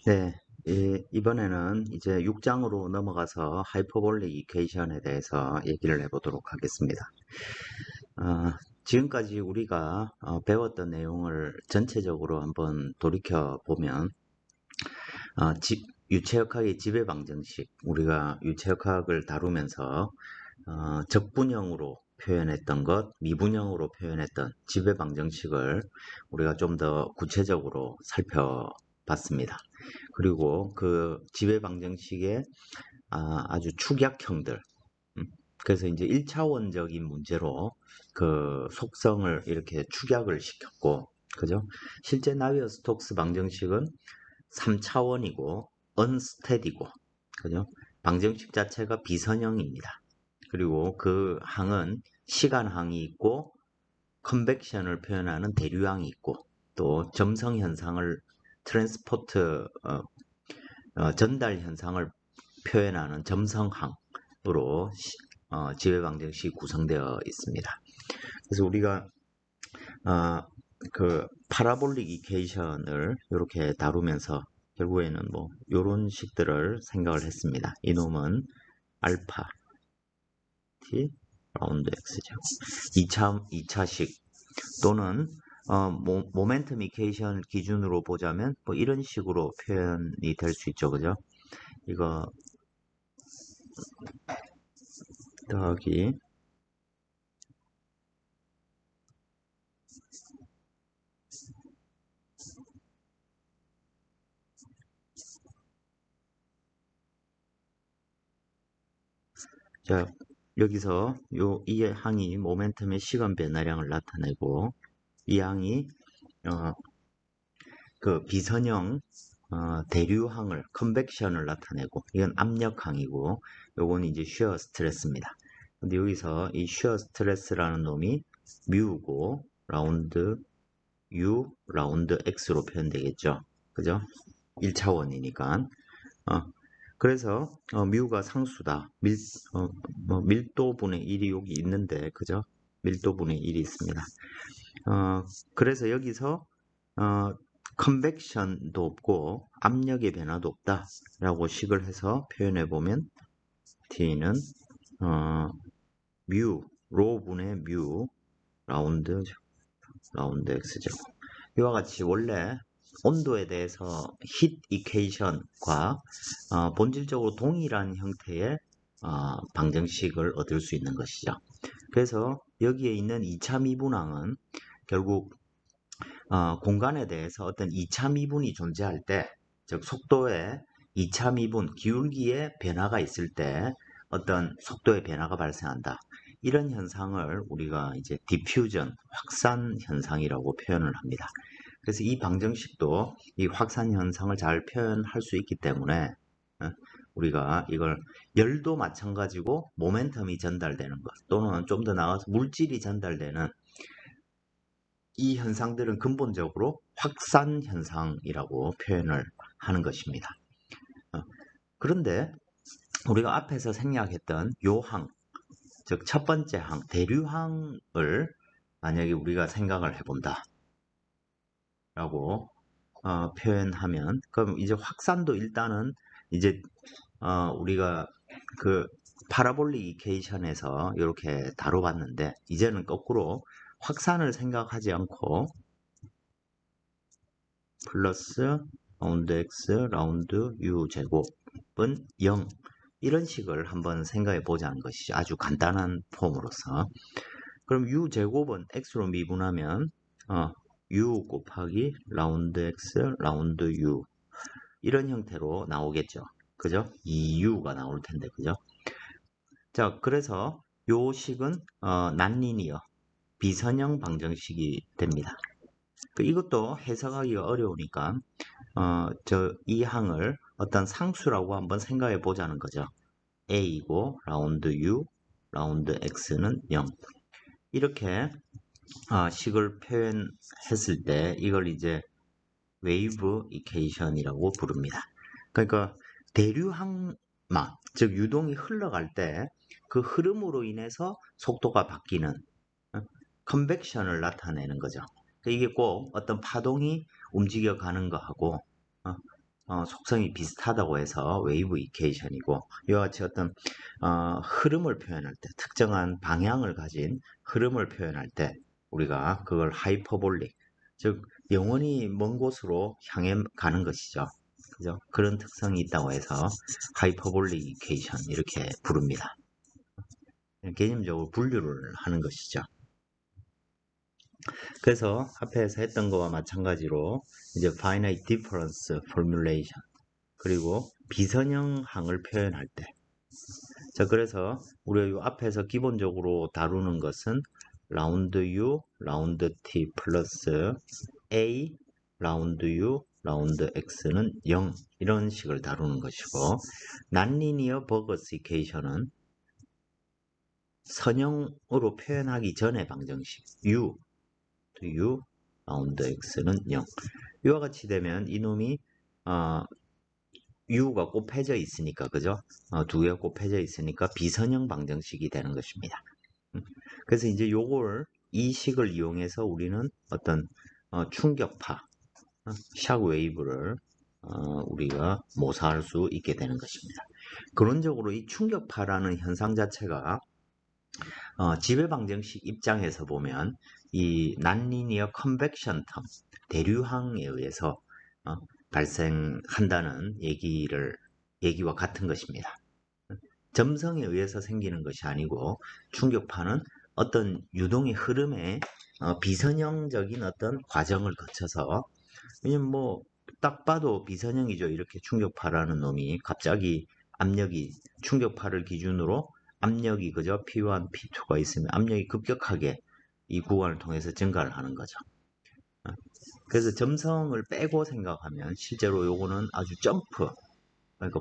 네, 이번에는 이제 6장으로 넘어가서 하이퍼볼릭 이퀘이션에 대해서 얘기를 해보도록 하겠습니다. 지금까지 우리가 배웠던 내용을 전체적으로 한번 돌이켜 보면 유체역학의 지배방정식, 우리가 유체역학을 다루면서 적분형으로 표현했던 것, 미분형으로 표현했던 지배방정식을 우리가 좀 더 구체적으로 살펴봤습니다. 그리고 그 지배방정식의 아주 축약형들, 그래서 이제 1차원적인 문제로 그 속성을 이렇게 축약을 시켰고, 그죠? 실제 나비어-스톡스 방정식은 3차원이고, 언스테디고, 그죠? 방정식 자체가 비선형입니다. 그리고 그 항은 시간항이 있고, 컨벡션을 표현하는 대류항이 있고, 또 점성 현상을 트랜스포트 전달 현상을 표현하는 점성항으로 지배방정식이 구성되어 있습니다. 그래서 우리가 그 파라볼릭 이퀘이션을 이렇게 다루면서 결국에는 뭐 이런 식들을 생각을 했습니다. 이놈은 알파 t 라운드 x제곱 2차식 또는 모멘텀 이퀘이션 기준으로 보자면 뭐 이런 식으로 표현이 될 수 있죠. 그죠? 이거 더하기 자, 여기서 이 항이 모멘텀의 시간 변화량을 나타내고 이 항이 그 비선형 대류항을 컨벡션을 나타내고 이건 압력항이고 요건 이제 슈어 스트레스입니다. 근데 여기서 이 슈어 스트레스라는 놈이 뮤고 라운드 U 라운드 X로 표현되겠죠. 그죠? 1차원이니까. 그래서 뮤가 상수다. 밀도분의 1이 여기 있는데 그죠? 밀도분의 1이 있습니다. 그래서 여기서 컨벡션도 없고 압력의 변화도 없다 라고 식을 해서 표현해 보면 T는 뮤 로분의 뮤 라운드 X제곱 이와 같이 원래 온도에 대해서 힛 이퀘이션과 본질적으로 동일한 형태의 방정식을 얻을 수 있는 것이죠. 그래서 여기에 있는 2차 미분항은 결국 공간에 대해서 어떤 2차 미분이 존재할 때, 즉 속도의 2차 미분, 기울기의 변화가 있을 때 어떤 속도의 변화가 발생한다. 이런 현상을 우리가 이제 디퓨전, 확산 현상이라고 표현을 합니다. 그래서 이 방정식도 이 확산 현상을 잘 표현할 수 있기 때문에 우리가 이걸 열도 마찬가지고 모멘텀이 전달되는 것 또는 좀 더 나아가서 물질이 전달되는 이 현상들은 근본적으로 확산 현상이라고 표현을 하는 것입니다. 그런데 우리가 앞에서 생략했던 요 항, 즉 첫 번째 항, 대류항을 만약에 우리가 생각을 해본다 라고 표현하면 그럼 이제 확산도 일단은 이제 우리가 그 파라볼릭 이퀘이션에서 이렇게 다뤄봤는데 이제는 거꾸로 확산을 생각하지 않고 플러스 라운드 x 라운드 u 제곱은 0 이런 식을 한번 생각해 보자는 것이죠. 아주 간단한 폼으로서. 그럼 u 제곱은 x로 미분하면 u 곱하기 라운드 x 라운드 u 이런 형태로 나오겠죠. 그죠? 2u가 나올 텐데 그죠? 자, 그래서 요 식은 난리니어 비선형 방정식이 됩니다. 이것도 해석하기가 어려우니까 이 항을 어떤 상수라고 한번 생각해 보자는 거죠. a이고 라운드 u, 라운드 x는 0 이렇게 식을 표현했을 때 이걸 이제 웨이브 이퀘이션이라고 부릅니다. 그러니까 대류항만 즉 유동이 흘러갈 때 그 흐름으로 인해서 속도가 바뀌는 컨벡션을 나타내는 거죠. 이게 꼭 어떤 파동이 움직여가는 거하고 속성이 비슷하다고 해서 웨이브 이퀘이션이고, 이와 같이 어떤 흐름을 표현할 때, 특정한 방향을 가진 흐름을 표현할 때 우리가 그걸 하이퍼볼릭, 즉 영원히 먼 곳으로 향해 가는 것이죠. 그죠? 그런 특성이 있다고 해서 하이퍼볼릭 이퀘이션 이렇게 부릅니다. 개념적으로 분류를 하는 것이죠. 그래서 앞에서 했던 거와 마찬가지로 이제 finite difference formulation 그리고 비선형항을 표현할 때, 자 그래서 우리가 이 앞에서 기본적으로 다루는 것은 라운드 U, 라운드 T 플러스 A, 라운드 U, 라운드 X는 0 이런 식을 다루는 것이고, 난리니어 버거스 이퀘이션은 선형으로 표현하기 전의 방정식 U, U, 라운드 X는 0 이와 같이 되면 이놈이 U가 곱해져 있으니까, 그죠? 두 개가 곱해져 있으니까 비선형 방정식이 되는 것입니다. 그래서 이제 이 식을 이용해서 우리는 어떤 충격파, 샥웨이브를 우리가 모사할 수 있게 되는 것입니다. 근원적으로 이 충격파라는 현상 자체가 지배방정식 입장에서 보면 이 난리니어 컨벡션 텀, 대류항에 의해서 발생한다는 얘기와 같은 것입니다. 점성에 의해서 생기는 것이 아니고 충격파는 어떤 유동의 흐름에 비선형적인 어떤 과정을 거쳐서, 왜냐면 뭐 딱 봐도 비선형이죠. 이렇게 충격파라는 놈이 갑자기 압력이 충격파를 기준으로 압력이 그죠? P1, P2가 있으면 압력이 급격하게 이 구간을 통해서 증가를 하는 거죠. 그래서 점성을 빼고 생각하면 실제로 요거는 아주 점프, 그러니까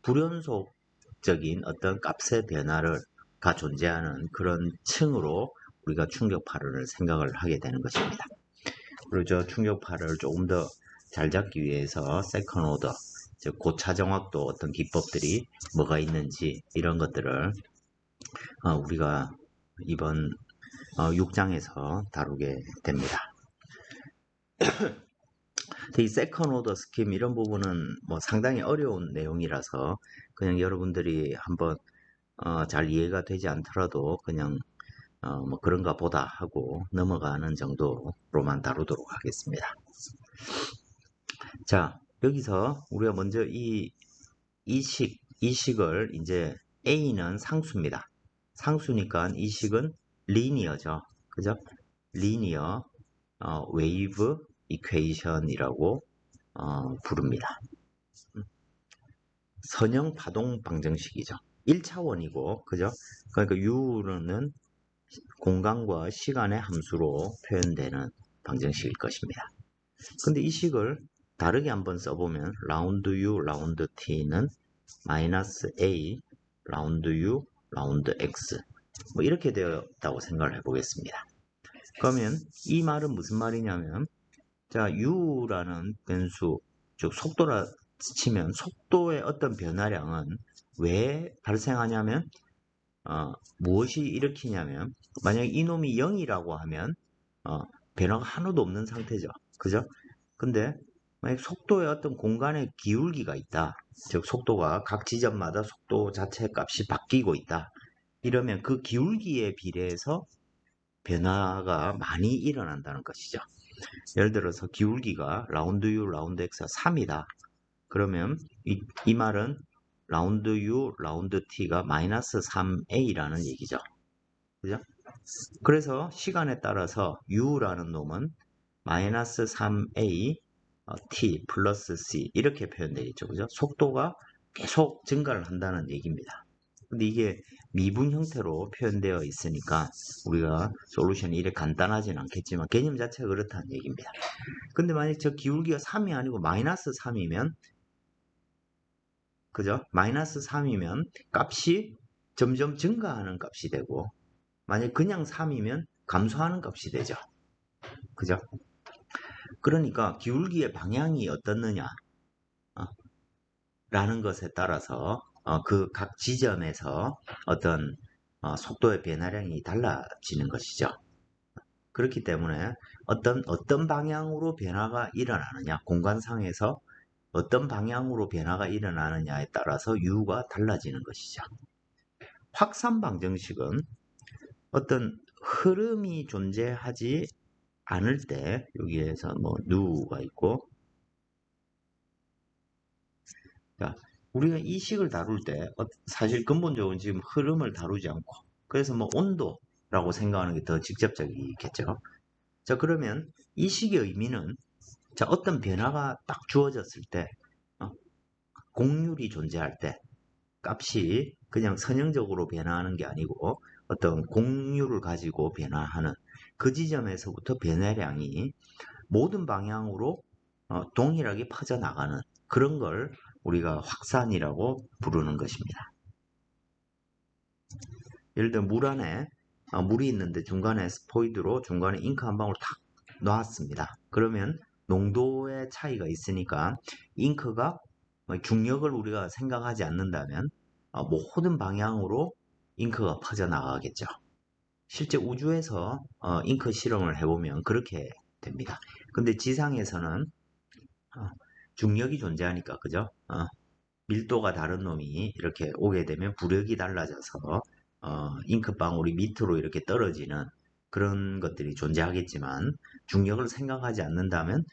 불연속적인 어떤 값의 변화가 존재하는 그런 층으로 우리가 충격파를 생각을 하게 되는 것입니다. 그리고 저 충격파를 조금 더 잘 잡기 위해서 세컨 오더, 즉 고차 정확도 어떤 기법들이 뭐가 있는지 이런 것들을 우리가 이번 6장에서 다루게 됩니다. 이 세컨 오더 스킴 이런 부분은 뭐 상당히 어려운 내용이라서 그냥 여러분들이 한번 잘 이해가 되지 않더라도 그냥 뭐 그런가 보다 하고 넘어가는 정도로만 다루도록 하겠습니다. 자, 여기서 우리가 먼저 이 식을 이제 A는 상수입니다. 상수니까 이 식은 리니어죠. 그죠? 리니어 웨이브 이퀘이션이라고 부릅니다. 선형 파동 방정식이죠. 1차원이고, 그죠? 그러니까 U는 공간과 시간의 함수로 표현되는 방정식일 것입니다. 근데 이 식을 다르게 한번 써보면 라운드 U, 라운드 T는 마이너스 A, 라운드 U, 라운드 X 뭐 이렇게 되었다고 생각을 해보겠습니다. 그러면 이 말은 무슨 말이냐면, 자 U라는 변수, 즉 속도라 치면 속도의 어떤 변화량은 왜 발생하냐면 무엇이 일으키냐면, 만약에 이놈이 0이라고 하면 변화가 하나도 없는 상태죠. 그죠? 근데 만약 속도의 어떤 공간의 기울기가 있다. 즉 속도가 각 지점마다 속도 자체 값이 바뀌고 있다. 이러면 그 기울기에 비례해서 변화가 많이 일어난다는 것이죠. 예를 들어서 기울기가 라운드 U, 라운드 X가 3이다. 그러면 이 말은 라운드 U, 라운드 T가 마이너스 3A라는 얘기죠. 그죠? 그래서 시간에 따라서 U라는 놈은 마이너스 3A T 플러스 C 이렇게 표현되어 있죠. 그죠? 속도가 계속 증가를 한다는 얘기입니다. 근데 이게 미분 형태로 표현되어 있으니까 우리가 솔루션이 이렇게 간단하진 않겠지만 개념 자체가 그렇다는 얘기입니다. 근데 만약 저 기울기가 3이 아니고 마이너스 3이면, 그죠? 마이너스 3이면 값이 점점 증가하는 값이 되고, 만약 그냥 3이면 감소하는 값이 되죠. 그죠? 그러니까 기울기의 방향이 어떻느냐 라는 것에 따라서 그 각 지점에서 어떤 속도의 변화량이 달라지는 것이죠. 그렇기 때문에 어떤 방향으로 변화가 일어나느냐, 공간상에서 어떤 방향으로 변화가 일어나느냐에 따라서 U가 달라지는 것이죠. 확산 방정식은 어떤 흐름이 존재하지 않을 때, 여기에서 뭐 누가 있고, 자, 우리가 이 식을 다룰 때 사실 근본적으로 지금 흐름을 다루지 않고, 그래서 뭐 온도라고 생각하는 게 더 직접적이겠죠. 자, 그러면 이 식의 의미는, 자, 어떤 변화가 딱 주어졌을 때, 어, 공률이 존재할 때, 값이 그냥 선형적으로 변화하는 게 아니고 어떤 공률을 가지고 변화하는 그 지점에서부터 변화량이 모든 방향으로 동일하게 퍼져나가는 그런 걸 우리가 확산이라고 부르는 것입니다. 예를 들어 물 안에 물이 있는데 중간에 스포이드로 중간에 잉크 한 방울 탁 놨습니다. 그러면 농도의 차이가 있으니까 잉크가 중력을 우리가 생각하지 않는다면 모든 방향으로 잉크가 퍼져나가겠죠. 실제 우주에서 잉크 실험을 해보면 그렇게 됩니다. 근데 지상에서는 중력이 존재하니까, 그죠? 밀도가 다른 놈이 이렇게 오게 되면 부력이 달라져서 잉크방울이 밑으로 이렇게 떨어지는 그런 것들이 존재하겠지만, 중력을 생각하지 않는다면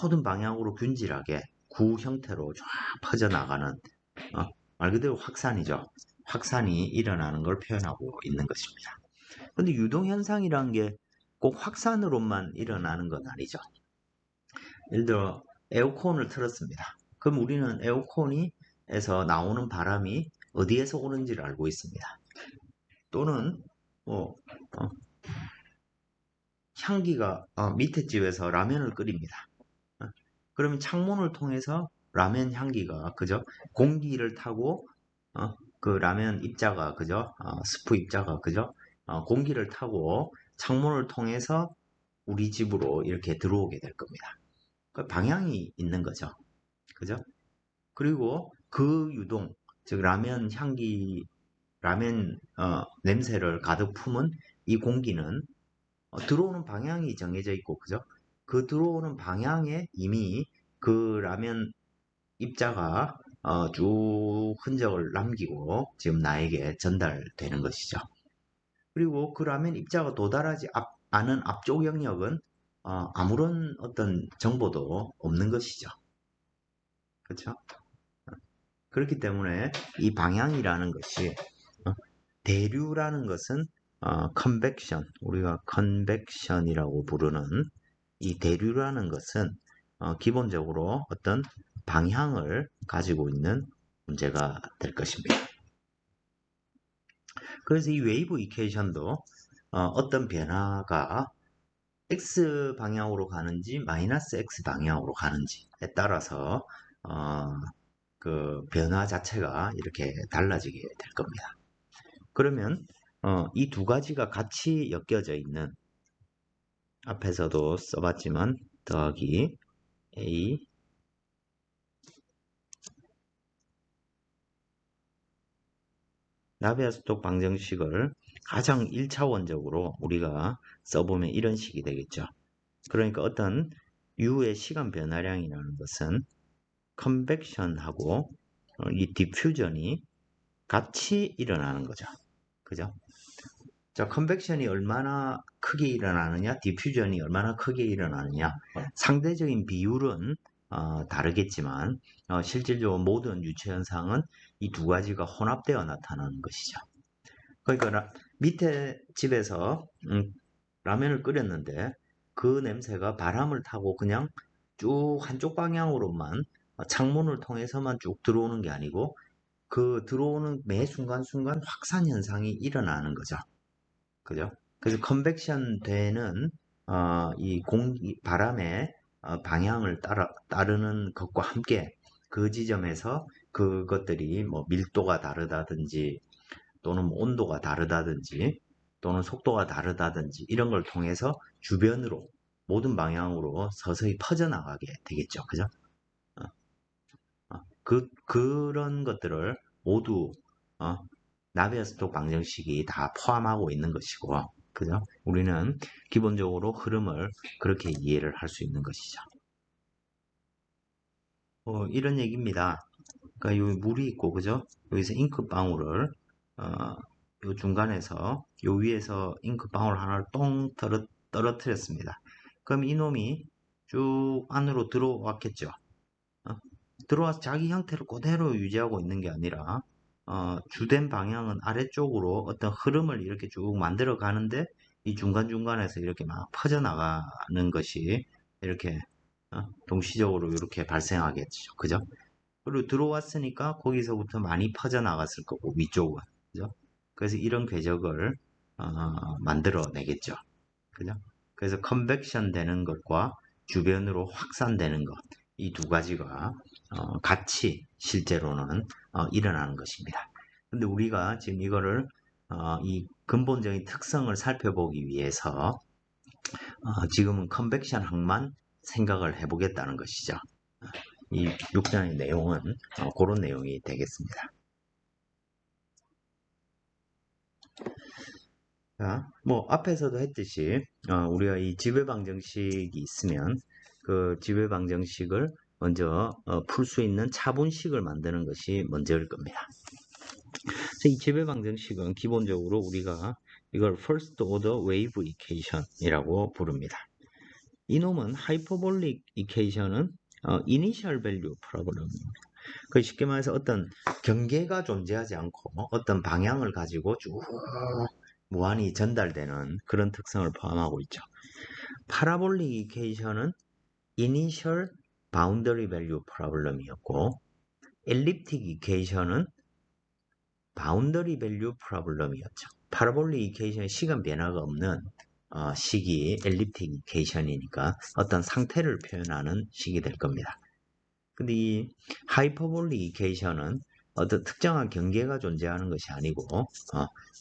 모든 방향으로 균질하게 구 형태로 쫙 퍼져나가는 말 그대로 확산이죠. 확산이 일어나는 걸 표현하고 있는 것입니다. 근데 유동현상이란 게 꼭 확산으로만 일어나는 건 아니죠. 예를 들어 에어컨을 틀었습니다. 그럼 우리는 에어컨에서 나오는 바람이 어디에서 오는지를 알고 있습니다. 또는 뭐 향기가 밑에 집에서 라면을 끓입니다. 그러면 창문을 통해서 라면 향기가, 그죠? 공기를 타고 그 라면 입자가, 그죠? 스프 입자가, 그죠? 공기를 타고 창문을 통해서 우리 집으로 이렇게 들어오게 될 겁니다. 그 방향이 있는 거죠. 그죠? 그리고 그 유동, 즉 라면 향기, 라면 냄새를 가득 품은 이 공기는 들어오는 방향이 정해져 있고, 그죠? 그 들어오는 방향에 이미 그 라면 입자가 쭉 흔적을 남기고 지금 나에게 전달되는 것이죠. 그리고 그 라면 입자가 도달하지 않은 앞쪽 영역은 아무런 어떤 정보도 없는 것이죠. 그렇죠? 그렇기 때문에 이 방향이라는 것이 대류라는 것은 컨벡션, 우리가 컨벡션이라고 부르는 이 대류라는 것은 기본적으로 어떤 방향을 가지고 있는 문제가 될 것입니다. 그래서 이 웨이브 이퀘이션도 어떤 변화가 x 방향으로 가는지 마이너스 x 방향으로 가는지에 따라서 그 변화 자체가 이렇게 달라지게 될 겁니다. 그러면 이 두 가지가 같이 엮여져 있는, 앞에서도 써봤지만 더하기 a 나비아스톡 방정식을 가장 1차원적으로 우리가 써보면 이런 식이 되겠죠. 그러니까 어떤 U의 시간 변화량이라는 것은 컨벡션하고 이 디퓨전이 같이 일어나는 거죠. 그죠? 자, 컨벡션이 얼마나 크게 일어나느냐, 디퓨전이 얼마나 크게 일어나느냐, 상대적인 비율은 다르겠지만 실질적으로 모든 유체 현상은 이 두 가지가 혼합되어 나타나는 것이죠. 그러니까 밑에 집에서 라면을 끓였는데 그 냄새가 바람을 타고 그냥 쭉 한쪽 방향으로만 창문을 통해서만 쭉 들어오는 게 아니고 그 들어오는 매 순간순간 확산 현상이 일어나는 거죠. 그죠? 그래서 컨벡션 되는 이 공기 바람의 방향을 따르는 것과 함께 그 지점에서 그것들이 뭐 밀도가 다르다든지 또는 뭐 온도가 다르다든지 또는 속도가 다르다든지 이런 걸 통해서 주변으로 모든 방향으로 서서히 퍼져나가게 되겠죠. 그죠? 그런 것들을 모두 나비아스톡 방정식이 다 포함하고 있는 것이고, 그죠? 우리는 기본적으로 흐름을 그렇게 이해를 할 수 있는 것이죠. 이런 얘기입니다. 그러니까 여기 물이 있고, 그죠? 여기서 잉크방울을, 요 중간에서, 요 위에서 잉크방울 하나를 똥 떨어뜨렸습니다. 그럼 이놈이 쭉 안으로 들어왔겠죠? 들어와서 자기 형태를 그대로 유지하고 있는 게 아니라, 주된 방향은 아래쪽으로 어떤 흐름을 이렇게 쭉 만들어 가는데, 이 중간중간에서 이렇게 막 퍼져나가는 것이 이렇게, 동시적으로 이렇게 발생하겠죠. 그죠? 그리고 들어왔으니까 거기서부터 많이 퍼져나갔을 거고, 위쪽은. 그죠? 그래서 이런 궤적을, 만들어내겠죠. 그죠? 그래서 컨벡션 되는 것과 주변으로 확산되는 것, 이 두 가지가 같이 실제로는 일어나는 것입니다. 근데 우리가 지금 이거를 이 근본적인 특성을 살펴보기 위해서 지금은 컨벡션 항만 생각을 해보겠다는 것이죠. 이 6장의 내용은 그런 내용이 되겠습니다. 자, 뭐 앞에서도 했듯이 우리가 이 지배방정식이 있으면 그 지배방정식을 먼저 풀 수 있는 차분식을 만드는 것이 먼저일 겁니다. 이 지배방정식은 기본적으로 우리가 이걸 First Order Wave Equation이라고 부릅니다. 이놈은 하이퍼볼릭 이퀘이션은 Initial Value Problem입니다. 그 쉽게 말해서 어떤 경계가 존재하지 않고 어떤 방향을 가지고 쭉 무한히 전달되는 그런 특성을 포함하고 있죠. 파라볼릭 이퀘이션은 Initial Boundary Value Problem이었고 엘립틱 이퀘이션은 Boundary Value Problem이었죠. 파라볼릭 이퀘이션은 시간 변화가 없는 식이 엘립틱 이퀘이션이니까 어떤 상태를 표현하는 식이 될 겁니다. 근데 이 하이퍼볼릭 이퀘이션은 어떤 특정한 경계가 존재하는 것이 아니고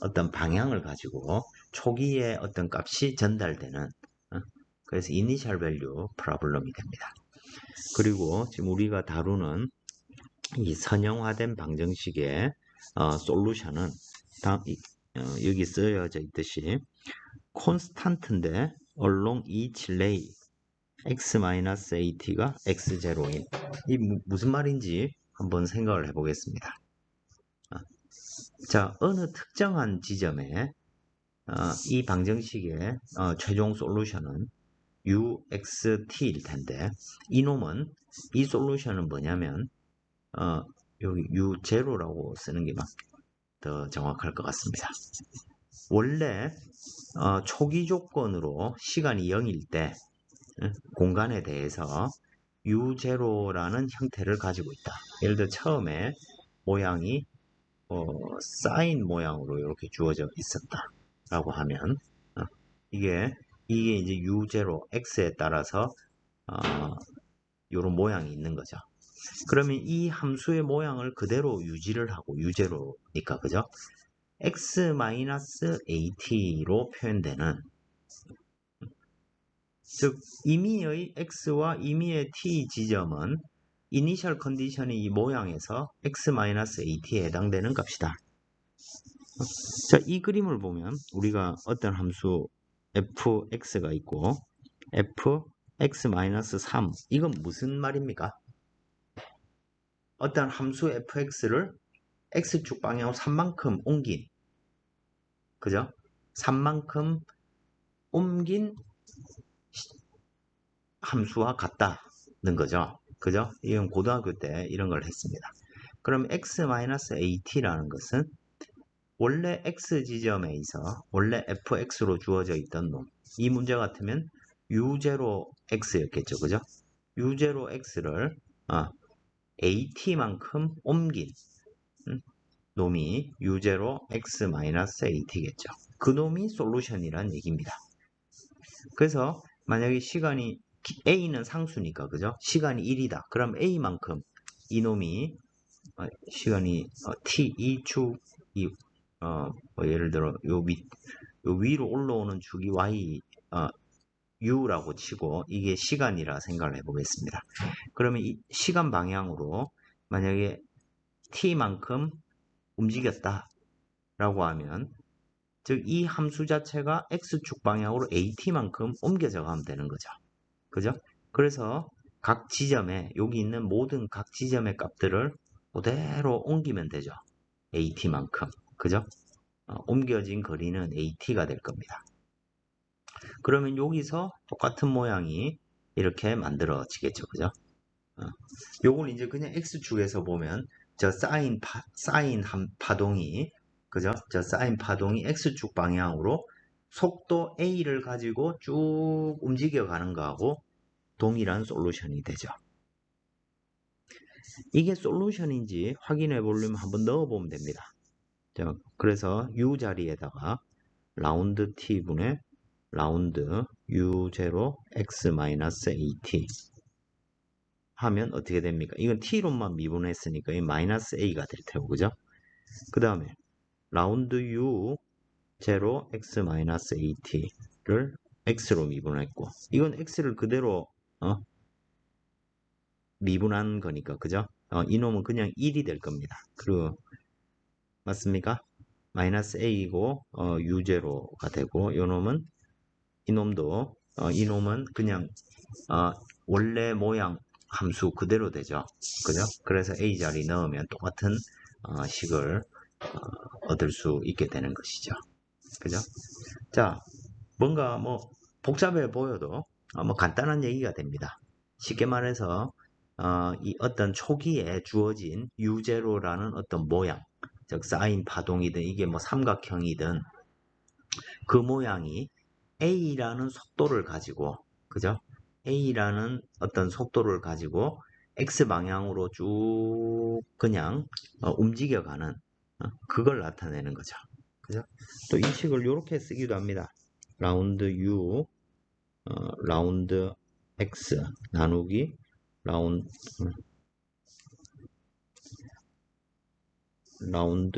어떤 방향을 가지고 초기에 어떤 값이 전달되는 그래서 이니셜 밸류 프로블럼이 됩니다. 그리고 지금 우리가 다루는 이 선형화된 방정식의 솔루션은 여기 쓰여져 있듯이 콘스탄트인데 along each ray x-at가 x0인 이 무슨 말인지 한번 생각을 해보겠습니다. 자, 어느 특정한 지점에 이 방정식의 최종 솔루션은 uxt일 텐데 이놈은 이 솔루션은 뭐냐면 여기 u0라고 쓰는 게 더 정확할 것 같습니다. 원래 초기 조건으로 시간이 0일 때 공간에 대해서 U0라는 형태를 가지고 있다. 예를 들어 처음에 모양이 사인 모양으로 이렇게 주어져 있었다 라고 하면 이게 이제 U0 X에 따라서 이런 모양이 있는 거죠. 그러면 이 함수의 모양을 그대로 유지를 하고 U0니까 그죠? X-AT로 표현되는 즉 임의의 x와 임의의 t 지점은 이니셜 컨디션의 이 모양에서 x-at에 해당되는 값이다. 자, 이 그림을 보면 우리가 어떤 함수 fx가 있고 fx-3 이건 무슨 말입니까? 어떤 함수 fx를 x축 방향으로 3만큼 옮긴 그죠? 3만큼 옮긴 함수와 같다는 거죠. 그죠? 이건 고등학교 때 이런 걸 했습니다. 그럼 x-at라는 것은 원래 x 지점에 있어 원래 fx로 주어져 있던 놈. 이 문제 같으면 u0x였겠죠. 그죠? u0x를 at만큼 옮긴 놈이 u0x-at겠죠. 그 놈이 솔루션이란 얘기입니다. 그래서 만약에 시간이 A는 상수니까 그죠? 시간이 1이다. 그럼 A만큼 이놈이 시간이 T 2축 예를 들어 요 위로 올라오는 축이 Y U라고 치고 이게 시간이라 생각을 해보겠습니다. 그러면 이 시간 방향으로 만약에 T만큼 움직였다 라고 하면 즉 이 함수 자체가 x축 방향으로 at만큼 옮겨져 가면 되는 거죠. 그죠? 그래서 각 지점에 여기 있는 모든 각 지점의 값들을 그대로 옮기면 되죠. at만큼. 그죠? 옮겨진 거리는 at가 될 겁니다. 그러면 여기서 똑같은 모양이 이렇게 만들어지겠죠. 그죠? 요건 이제 그냥 x축에서 보면 저 사인 파동이 그죠? 저 사인 파동이 x축 방향으로 속도 a를 가지고 쭉 움직여 가는 거하고 동일한 솔루션이 되죠. 이게 솔루션인지 확인해 보려면 한번 넣어 보면 됩니다. 자, 그래서 u 자리에다가 라운드 t분의 라운드 u0 x-at 하면 어떻게 됩니까? 이건 t로만 미분했으니까 이 마이너스 a가 될 테고, 그죠? 그 다음에 라운드 u 0 x-at를 x로 미분했고, 이건 x를 그대로 미분한 거니까, 그죠? 이놈은 그냥 1이 될 겁니다. 그리고 맞습니까? 마이너스 a이고 u0가 되고, 이놈은 그냥 원래 모양 함수 그대로 되죠. 그죠? 그래서 A 자리 넣으면 똑같은 식을 얻을 수 있게 되는 것이죠. 그죠? 자, 뭔가 뭐 복잡해 보여도 뭐 간단한 얘기가 됩니다. 쉽게 말해서 이 어떤 초기에 주어진 U0라는 어떤 모양, 즉 사인 파동이든 이게 뭐 삼각형이든 그 모양이 A라는 속도를 가지고, 그죠? A라는 어떤 속도를 가지고 X 방향으로 쭉 그냥 움직여가는 그걸 나타내는 거죠. 그죠? 또 이 식을 이렇게 쓰기도 합니다. 라운드 U, 라운드 X 나누기 라운드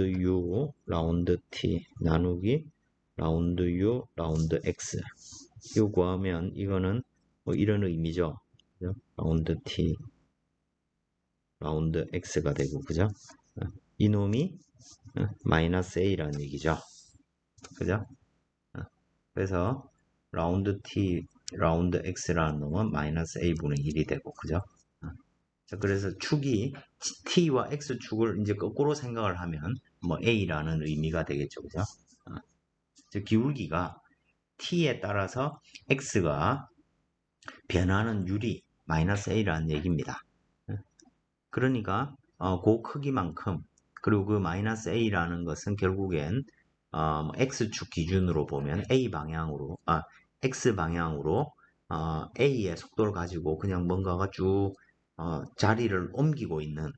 U, 라운드 T 나누기 라운드 U, 라운드 X. 이거 구하면 이거는 뭐 이런 의미죠. 그죠? 라운드 T, 라운드 X가 되고, 그죠? 이놈이 마이너스 A라는 얘기죠. 그죠? 그래서 라운드 T, 라운드 X라는 놈은 마이너스 A분의 1이 되고, 그죠? 자, 그래서 축이 T와 X축을 이제 거꾸로 생각을 하면 뭐 A라는 의미가 되겠죠. 그죠? 즉 기울기가 T에 따라서 X가 변하는 율이 마이너스 A라는 얘기입니다. 그러니까 그 크기만큼 그리고 그 마이너스 A라는 것은 결국엔 X축 기준으로 보면 A 방향으로 X 방향으로 A의 속도를 가지고 그냥 뭔가가 쭉 자리를 옮기고 있는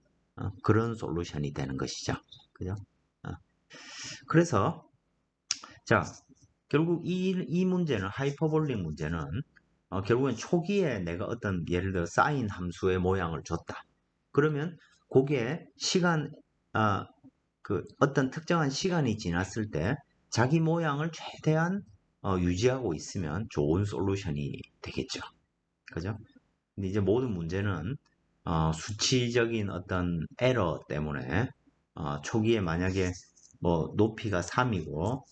그런 솔루션이 되는 것이죠. 그죠? 그래서 자 결국 이 문제는 하이퍼볼릭 문제는 결국엔 초기에 내가 어떤 예를 들어 사인 함수의 모양을 줬다. 그러면 그게 시간 그 어떤 특정한 시간이 지났을 때 자기 모양을 최대한 유지하고 있으면 좋은 솔루션이 되겠죠. 그죠? 근데 이제 모든 문제는 수치적인 어떤 에러 때문에 초기에 만약에 뭐 높이가 3이고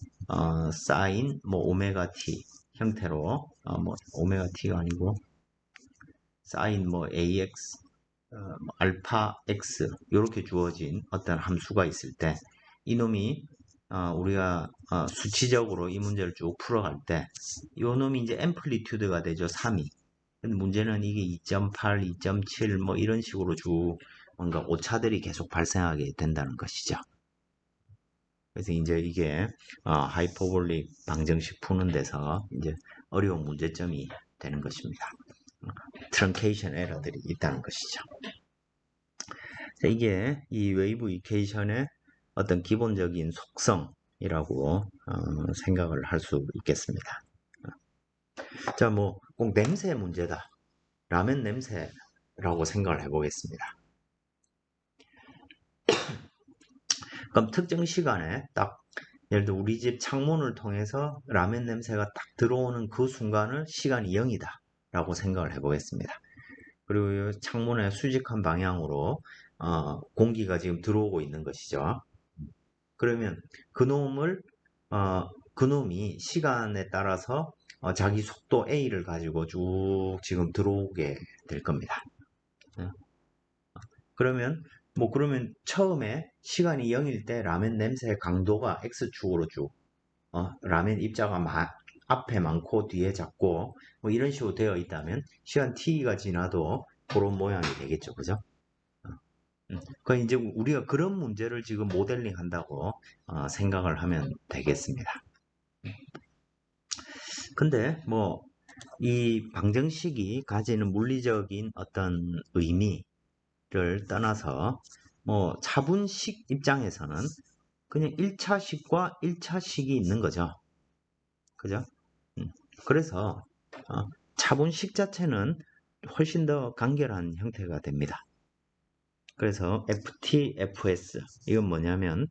사인 뭐 오메가 t 형태로 뭐 오메가 t가 아니고 사인 뭐 ax 뭐 알파 x 이렇게 주어진 어떤 함수가 있을 때 이놈이 우리가 수치적으로 이 문제를 쭉 풀어갈 때 이놈이 이제 앰플리튜드가 되죠. 3이. 근데 문제는 이게 2.8, 2.7 뭐 이런 식으로 쭉 뭔가 오차들이 계속 발생하게 된다는 것이죠. 그래서 이제 이게 하이퍼볼릭 방정식 푸는 데서 이제 어려운 문제점이 되는 것입니다. 트렁케이션 에러들이 있다는 것이죠. 이게 이 웨이브 이퀘이션의 어떤 기본적인 속성이라고 생각을 할 수 있겠습니다. 자, 뭐 꼭 냄새 문제다. 라면 냄새라고 생각을 해보겠습니다. 그럼 특정 시간에 딱 예를 들어 우리 집 창문을 통해서 라면 냄새가 딱 들어오는 그 순간을 시간이 0이다 라고 생각을 해보겠습니다. 그리고 창문의 수직한 방향으로 공기가 지금 들어오고 있는 것이죠. 그러면 그놈을 그놈이 시간에 따라서 자기 속도 A를 가지고 쭉 지금 들어오게 될 겁니다. 네. 그러면 처음에 시간이 0일 때 라면 냄새의 강도가 X축으로 쭉 라면 입자가 앞에 많고 뒤에 작고 뭐 이런 식으로 되어 있다면 시간 t가 지나도 그런 모양이 되겠죠. 그죠? 그러니까 이제 우리가 그런 문제를 지금 모델링 한다고 생각을 하면 되겠습니다. 근데 뭐 이 방정식이 가지는 물리적인 어떤 의미를 떠나서 뭐 차분식 입장에서는 그냥 1차식과 1차식이 있는 거죠. 그죠? 그래서 차분식 자체는 훨씬 더 간결한 형태가 됩니다. 그래서 FT, FS 이건 뭐냐면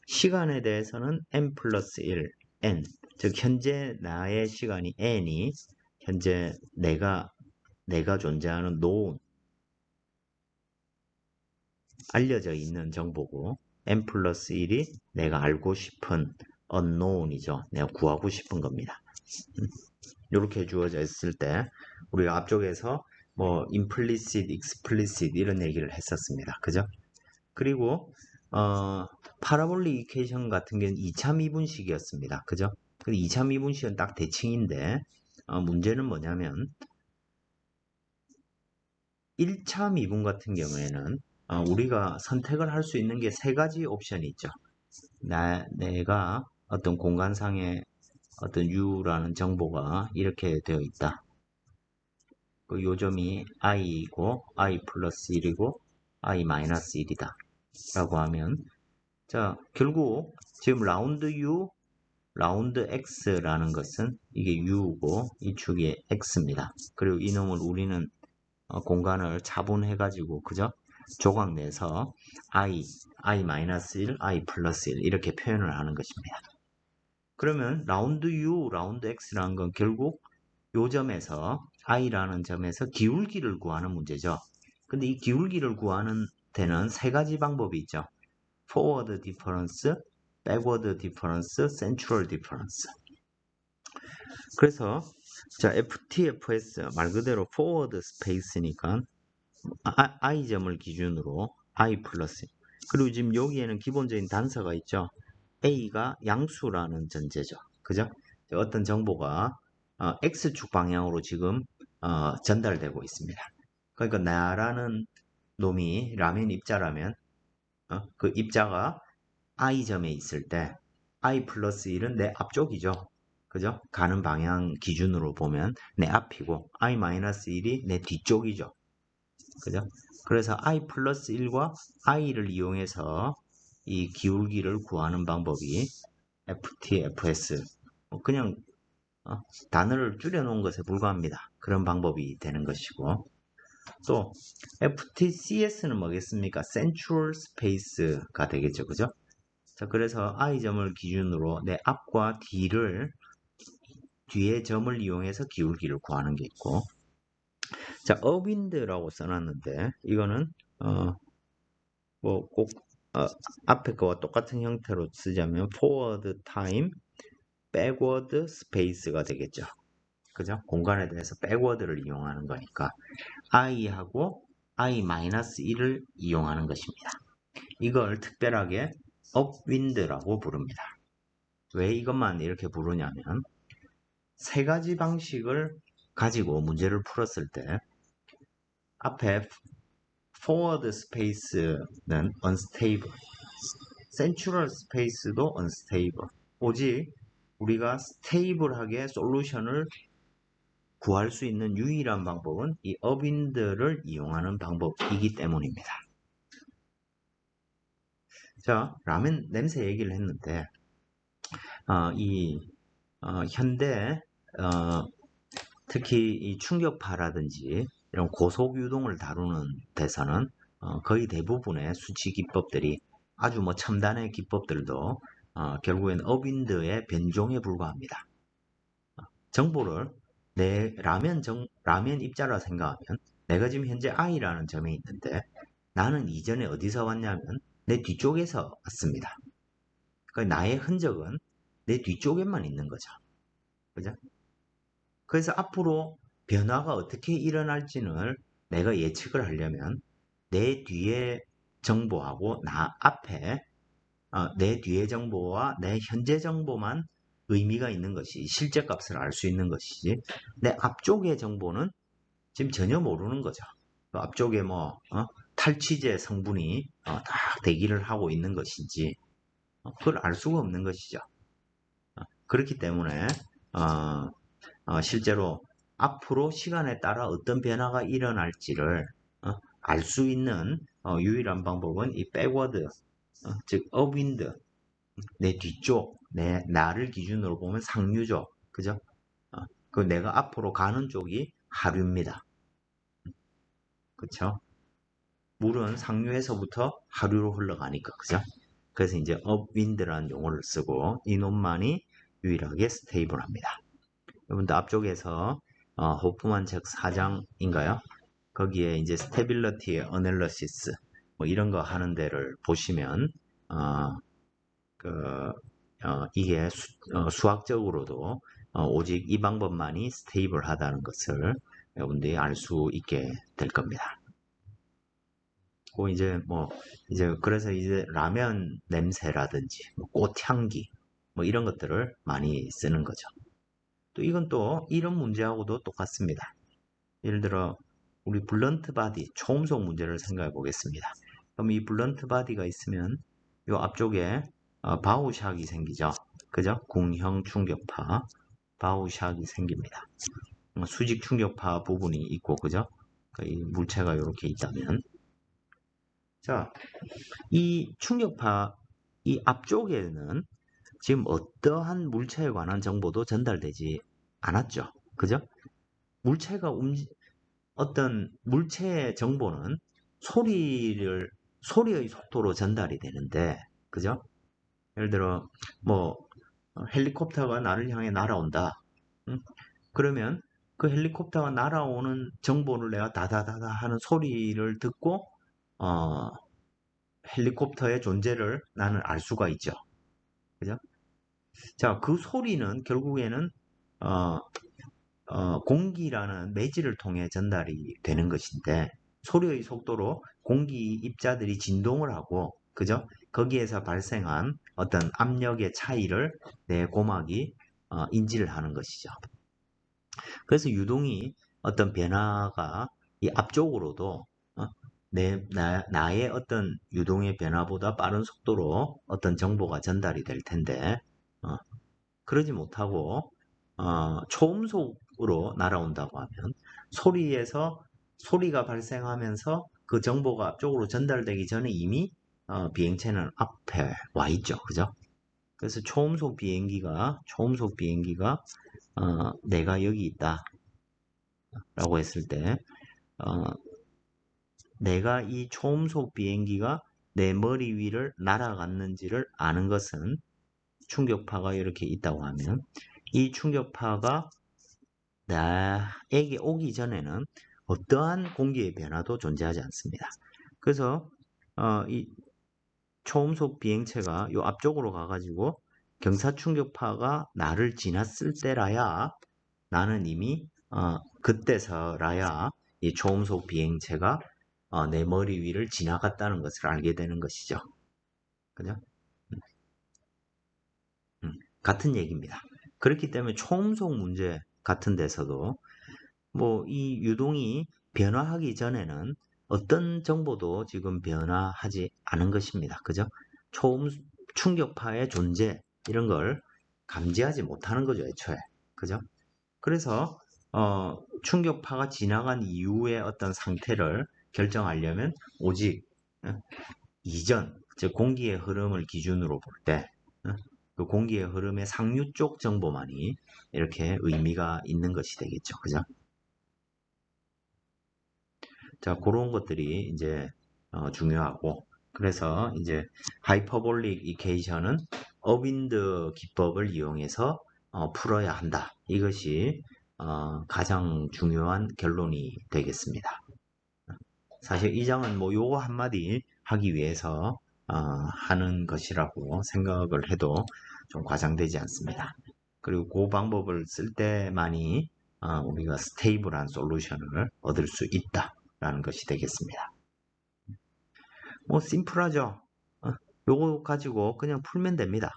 시간에 대해서는 n 플러스 1, n 즉 현재 나의 시간이 n이 현재 내가 존재하는 known 알려져 있는 정보고 n 플러스 1이 내가 알고 싶은 unknown이죠. 내가 구하고 싶은 겁니다. 이렇게 주어져 있을 때 우리가 앞쪽에서 뭐 implicit, explicit 이런 얘기를 했었습니다. 그죠? 그리고 파라볼릭 이퀘이션 같은 경우는 2차 미분식이었습니다. 그죠? 2차 미분식은 딱 대칭인데 문제는 뭐냐면 1차 미분 같은 경우에는 우리가 선택을 할 수 있는 게 세 가지 옵션이 있죠. 내가 어떤 공간상의 어떤 u라는 정보가 이렇게 되어 있다. 그 요점이 i이고 i 플러스 1이고 i 마이너스 1이다. 라고 하면 자 결국 지금 라운드 u, 라운드 x라는 것은 이게 u고 이 축이 x입니다. 그리고 이놈을 우리는 공간을 차분해 가지고 그죠? 조각 내서 i 마이너스 1, i 플러스 1 이렇게 표현을 하는 것입니다. 그러면 라운드 u, 라운드 x라는 건 결국 요 점에서 i라는 점에서 기울기를 구하는 문제죠. 근데 이 기울기를 구하는 데는 세 가지 방법이 있죠. forward difference, backward difference, central difference. 그래서 자 FTFS 말 그대로 forward space니까 i점을 기준으로 i 플러스 그리고 지금 여기에는 기본적인 단서가 있죠. a가 양수라는 전제죠. 그죠? 어떤 정보가 x축 방향으로 지금 전달되고 있습니다. 그러니까 나라는 놈이 라면 입자라면 그 입자가 i점에 있을 때 i 플러스 1은 내 앞쪽이죠. 그죠? 가는 방향 기준으로 보면 내 앞이고 i 마이너스 1이 내 뒤쪽이죠. 그죠? 그래서 i 플러스 1과 i를 이용해서 이 기울기를 구하는 방법이 FT, FS 그냥 단어를 줄여놓은 것에 불과합니다. 그런 방법이 되는 것이고 또 FTCS는 뭐겠습니까? Central Space가 되겠죠. 그죠? 자, 그래서 i점을 기준으로 내 앞과 뒤의 점을 이용해서 기울기를 구하는 게 있고 자, 어윈드라고 써놨는데 이거는 뭐 꼭 앞에 거와 똑같은 형태로 쓰자면 forward time, backward space가 되겠죠. 그죠? 공간에 대해서 backward를 이용하는 거니까 i하고 i-1을 이용하는 것입니다. 이걸 특별하게 upwind라고 부릅니다. 왜 이것만 이렇게 부르냐면 세 가지 방식을 가지고 문제를 풀었을 때 앞에 forward space는 unstable, central space도 unstable. 오직 우리가 스테이블하게 솔루션을 구할 수 있는 유일한 방법은 이 업윈드를 이용하는 방법이기 때문입니다. 자, 라면 냄새 얘기를 했는데 현대 특히 이 충격파라든지 이런 고속 유동을 다루는 데서는 거의 대부분의 수치 기법들이 아주 뭐 첨단의 기법들도 결국엔 업윈드의 변종에 불과합니다. 정보를 내 라면 입자라 생각하면 내가 지금 현재 I라는 점에 있는데 나는 이전에 어디서 왔냐면 내 뒤쪽에서 왔습니다. 그러니까 나의 흔적은 내 뒤쪽에만 있는 거죠. 그죠? 그래서 앞으로 변화가 어떻게 일어날지를 내가 예측을 하려면 내 뒤에 정보하고 나 앞에 내 뒤의 정보와 내 현재 정보만 의미가 있는 것이 실제 값을 알 수 있는 것이지 내 앞쪽의 정보는 지금 전혀 모르는 거죠. 그 앞쪽에 뭐 탈취제 성분이 다 대기를 하고 있는 것인지 그걸 알 수가 없는 것이죠. 그렇기 때문에 실제로 앞으로 시간에 따라 어떤 변화가 일어날지를 알 수 있는 유일한 방법은 이 백워드, 즉 업윈드, 내 뒤쪽, 나를 기준으로 보면 상류죠. 그죠? 그 내가 앞으로 가는 쪽이 하류입니다. 그쵸? 물은 상류에서부터 하류로 흘러가니까, 그죠? 그래서 이제 업윈드라는 용어를 쓰고 이 놈만이 유일하게 스테이블합니다. 여러분들 앞쪽에서 호프만 책 4장인가요? 거기에 이제 스테빌리티 어널리시스 뭐 이런 거 하는 데를 보시면 이게 수학적으로도 오직 이 방법만이 스테이블하다는 것을 여러분들이 알 수 있게 될 겁니다. 그 이제 그래서 이제 라면 냄새라든지 뭐 꽃향기 뭐 이런 것들을 많이 쓰는 거죠. 또 이건 또 이런 문제하고도 똑같습니다. 예를 들어 우리 블런트 바디 초음속 문제를 생각해 보겠습니다. 그럼 이 블런트 바디가 있으면 이 앞쪽에 바우샥이 생기죠. 그죠? 궁형 충격파 바우샥이 생깁니다. 수직 충격파 부분이 있고 그죠? 이 물체가 이렇게 있다면 자, 이 충격파 이 앞쪽에는 지금 어떠한 물체에 관한 정보도 전달되지 않았죠. 그죠? 물체가 어떤 물체의 정보는 소리의 속도로 전달이 되는데, 그죠? 예를 들어, 뭐, 헬리콥터가 나를 향해 날아온다. 응? 그러면 그 헬리콥터가 날아오는 정보를 내가 다다다다 하는 소리를 듣고, 어, 헬리콥터의 존재를 나는 알 수가 있죠. 그죠? 자, 그 소리는 결국에는, 어, 공기라는 매질을 통해 전달이 되는 것인데 소리의 속도로 공기 입자들이 진동을 하고 그죠? 거기에서 발생한 어떤 압력의 차이를 내 고막이 인지를 하는 것이죠. 그래서 유동이 어떤 변화가 이 앞쪽으로도 나의 어떤 유동의 변화보다 빠른 속도로 어떤 정보가 전달이 될 텐데 그러지 못하고 초음속으로 날아온다고 하면 소리가 발생하면서 그 정보가 앞쪽으로 전달되기 전에 이미 비행체는 앞에 와 있죠. 그죠? 그래서 초음속 비행기가 내가 여기 있다 라고 했을 때 내가 이 초음속 비행기가 내 머리 위를 날아갔는지를 아는 것은 충격파가 이렇게 있다고 하면 이 충격파가 나에게 오기 전에는 어떠한 공기의 변화도 존재하지 않습니다. 그래서 이 초음속 비행체가 요 앞쪽으로 가가지고 경사 충격파가 나를 지났을 때라야 나는 이미 그때서라야 이 초음속 비행체가 내 머리 위를 지나갔다는 것을 알게 되는 것이죠. 그죠? 같은 얘기입니다. 그렇기 때문에 초음속 문제 같은 데서도 뭐 이 유동이 변화하기 전에는 어떤 정보도 지금 변화하지 않은 것입니다. 그죠? 초음 충격파의 존재 이런 걸 감지하지 못하는 거죠, 애초에. 그죠? 그래서 충격파가 지나간 이후의 어떤 상태를 결정하려면 오직 이전, 즉 공기의 흐름을 기준으로 볼 때, 그 공기의 흐름의 상류 쪽 정보만이 이렇게 의미가 있는 것이 되겠죠. 그죠? 자, 그런 것들이 이제 중요하고, 그래서 이제 하이퍼볼릭 이케이션은 어윈드 기법을 이용해서 풀어야 한다. 이것이 가장 중요한 결론이 되겠습니다. 사실 이 장은 뭐 요거 한마디 하기 위해서 하는 것이라고 생각을 해도 좀 과장되지 않습니다. 그리고 그 방법을 쓸 때만이 우리가 스테이블한 솔루션을 얻을 수 있다라는 것이 되겠습니다. 뭐 심플하죠. 요거 가지고 그냥 풀면 됩니다.